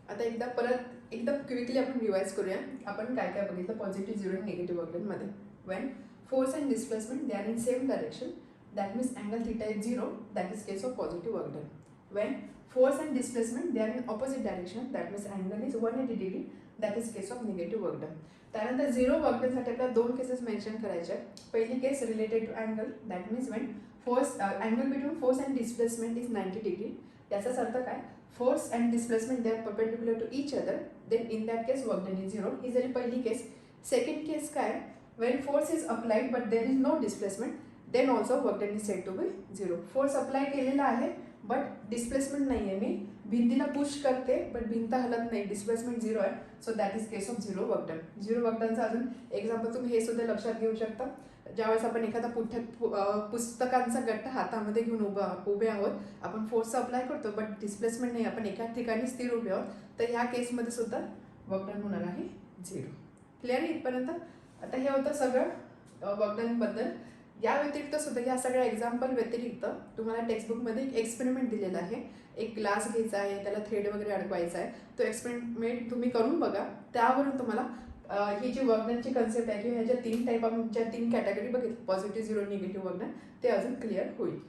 S1: आता परत एकदम क्विकली आपण रिवाइज करूया, आपण काय काय बघितलं पॉझिटिव्ह 0 आणि निगेटिव्ह वर्क डनमध्ये. When force and displacement they are in same direction, that means angle theta is 0, that is case of positive work done. When force and displacement they are in opposite direction, that means angle is 180 degree, that is case of negative work done. त्यानंतर zero work डनसाठी आपल्याला दोन cases mention करायचे आहेत. पहिली case related to angle, that means when force angle between force and displacement is 90 degree. याचाच अर्थ काय, force and displacement they are perpendicular to each other, then in that case work done is 0. ही झाली पहिली केस. Second केस काय, when force is applied but there is no displacement, then also work done is said to be 0. Force apply केलेला आहे but displacement नाही आहे, मी भिंतीला push करते बट भिंत हलत नाही, डिस्प्लेसमेंट 0 आहे, so that is case of 0 work done. 0 work डनचं अजून एक्झाम्पल तुम्ही हे सुद्धा लक्षात घेऊ शकता. ज्यावेळेस आपण एखादा पुस्तकांचा गट्टा हातामध्ये घेऊन उभे आहोत, आपण फोर्स अप्लाय करतो बट डिस्प्लेसमेंट नाही, आपण एका ठिकाणी स्थिर उभे आहोत, तर ह्या केसमध्ये सुद्धा वर्क डन होणार आहे 0. क्लिअर आहे इथपर्यंत? आता हे होतं सगळं वर्कडनबद्दल. या व्यतिरिक्त सुद्धा या सगळ्या एक्झाम्पल व्यतिरिक्त तुम्हाला टेक्स्टबुकमध्ये एक एक्सपेरिमेंट दिलेला आहे. एक ग्लास घ्यायचा आहे, त्याला थ्रेड वगैरे अडकवायचा आहे. तो एक्सपेरिमेंट तुम्ही करून बघा. त्यावरून तुम्हाला ही जी वर्कडनची कन्सेप्ट आहे किंवा ह्याच्या 3 टाईप, ज्या 3 कॅटेगरी बघितली, पॉझिटिव्ह, 0, निगेटिव्ह वर्कडन, ते अजून क्लिअर होईल.